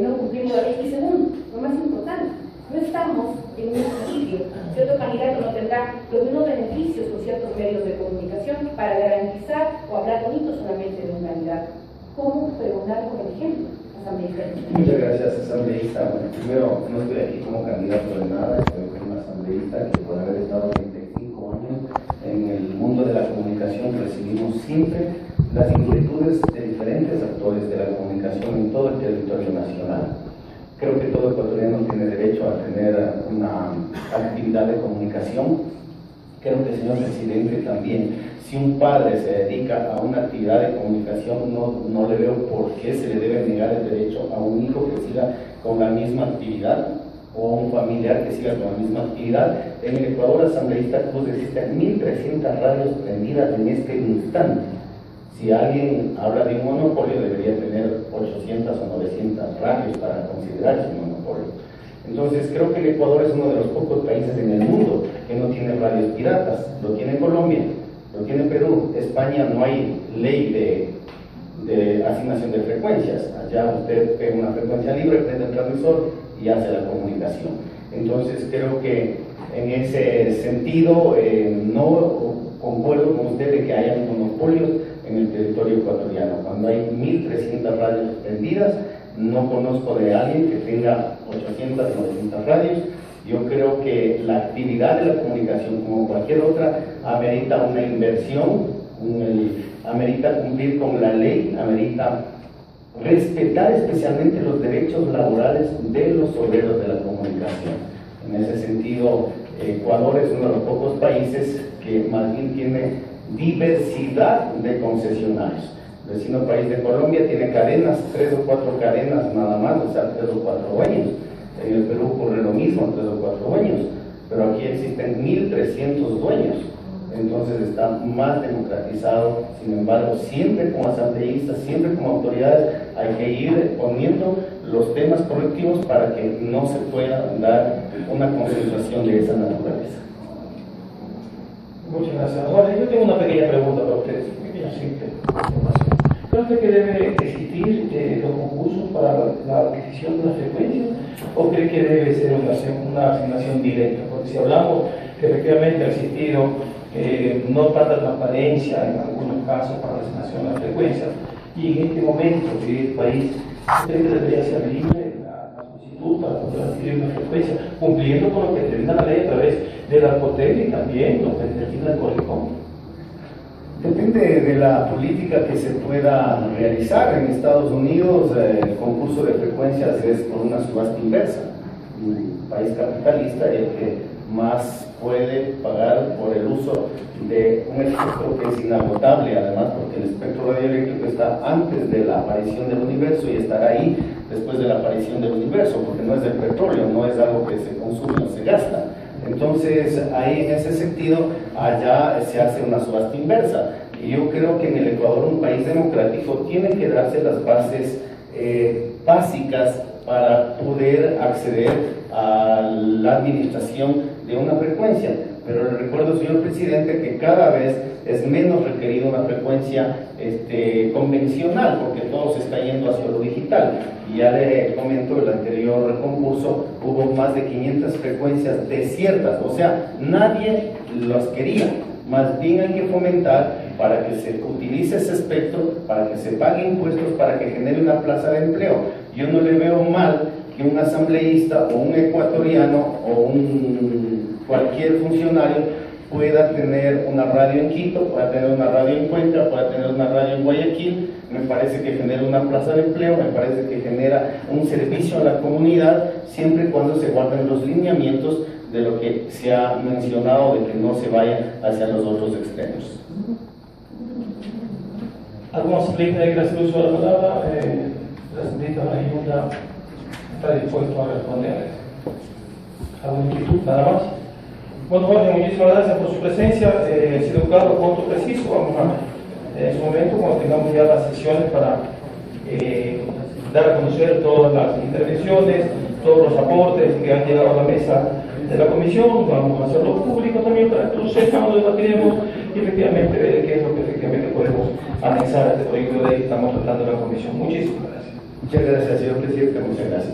no cumplimos la ley, y segundo, lo más importante, no estamos en un equilibrio. Cierto candidato no tendrá los mismos beneficios con ciertos medios de comunicación para garantizar o hablar bonito solamente de un candidato. ¿Cómo pregonar con el ejemplo? Muchas gracias, asambleísta. Bueno, primero, no estoy aquí como candidato de nada, estoy como asambleísta que por haber estado 35 años en el mundo de la comunicación recibimos siempre las inquietudes de diferentes actores de la comunicación en todo el territorio nacional. Creo que todo ecuatoriano tiene derecho a tener una actividad de comunicación creo que el señor presidente también, si un padre se dedica a una actividad de comunicación, no le veo por qué se le debe negar el derecho a un hijo que siga con la misma actividad o a un familiar que siga con la misma actividad. En el Ecuador asambleísta Cruz existen 1.300 radios prendidas en este instante. Si alguien habla de un monopolio, debería tener 800 o 900 radios para considerarse un monopolio. Entonces, creo que el Ecuador es uno de los pocos países en el mundo que no tiene radios piratas. Lo tiene Colombia, lo tiene Perú. España no hay ley de asignación de frecuencias. Allá usted pega una frecuencia libre, prende el transmisor y hace la comunicación. Entonces, creo que en ese sentido no concuerdo con usted de que haya monopolios en el territorio ecuatoriano. Cuando hay 1.300 radios prendidas, no conozco de alguien que tenga 800 o 900 radios. Yo creo que la actividad de la comunicación, como cualquier otra, amerita una inversión, amerita cumplir con la ley, amerita respetar especialmente los derechos laborales de los obreros de la comunicación. En ese sentido, Ecuador es uno de los pocos países que más bien tiene diversidad de concesionarios. El vecino país de Colombia tiene cadenas, 3 o 4 cadenas nada más, o sea, 3 o 4 dueños. En el Perú ocurre lo mismo, 3 o 4 dueños, pero aquí existen 1.300 dueños. Entonces está más democratizado. Sin embargo, siempre como asambleístas, siempre como autoridades, hay que ir poniendo los temas correctivos para que no se pueda dar una concentración de esa naturaleza. Muchas gracias. Ahora, yo tengo una pequeña pregunta para ustedes, pequeña simple información. ¿Cree usted que debe existir los concursos para la adquisición de las frecuencias o cree que debe ser una asignación directa? Porque si hablamos que efectivamente ha existido no tanta transparencia en algunos casos para la asignación de las frecuencias, y en este momento que el país cree que debería ser libre la solicitud para poder adquirir una frecuencia, cumpliendo con lo que determina la ley a través de la Alcotel y también lo que determina el Correcom. Depende de la política que se pueda realizar. En Estados Unidos el concurso de frecuencias es por una subasta inversa. Un país capitalista el que más puede pagar por el uso de un espectro que es inagotable, además porque el espectro radioeléctrico está antes de la aparición del universo y estará ahí después de la aparición del universo, porque no es del petróleo, no es algo que se consume o se gasta. Entonces, ahí en ese sentido, allá se hace una subasta inversa. Y yo creo que en el Ecuador, un país democrático, tienen que darse las bases básicas para poder acceder a la administración de una frecuencia. Pero le recuerdo, señor presidente, que cada vez es menos requerida una frecuencia convencional, porque todo se está yendo hacia lo digital. Y ya le comento, el anterior concurso hubo más de 500 frecuencias desiertas, o sea, nadie las quería. Más bien hay que fomentar para que se utilice ese espectro, para que se pague impuestos, para que genere una plaza de empleo. Yo no le veo mal que un asambleísta o un ecuatoriano o cualquier funcionario pueda tener una radio en Quito, pueda tener una radio en Cuenca, pueda tener una radio en Guayaquil. Me parece que genera una plaza de empleo, me parece que genera un servicio a la comunidad, siempre y cuando se guarden los lineamientos de lo que se ha mencionado, de que no se vaya hacia los otros extremos. ¿Algún asambleísta que quiera hacer uso de la palabra? El asambleísta de la Junta está dispuesto a responder. ¿Alguna inquietud? Nada más. Bueno, Jorge, muchísimas gracias por su presencia. Ha sido claro, corto, preciso. Vamos a, en su momento, cuando tengamos ya las sesiones para dar a conocer todas las intervenciones, todos los aportes que han llegado a la mesa de la comisión, vamos a hacerlo público también para que lo sepan, lo debatiremos y efectivamente ver qué es lo que efectivamente podemos anexar a este proyecto de ley que estamos tratando en la comisión. Muchísimas gracias. Muchas gracias, señor presidente. Muchas gracias.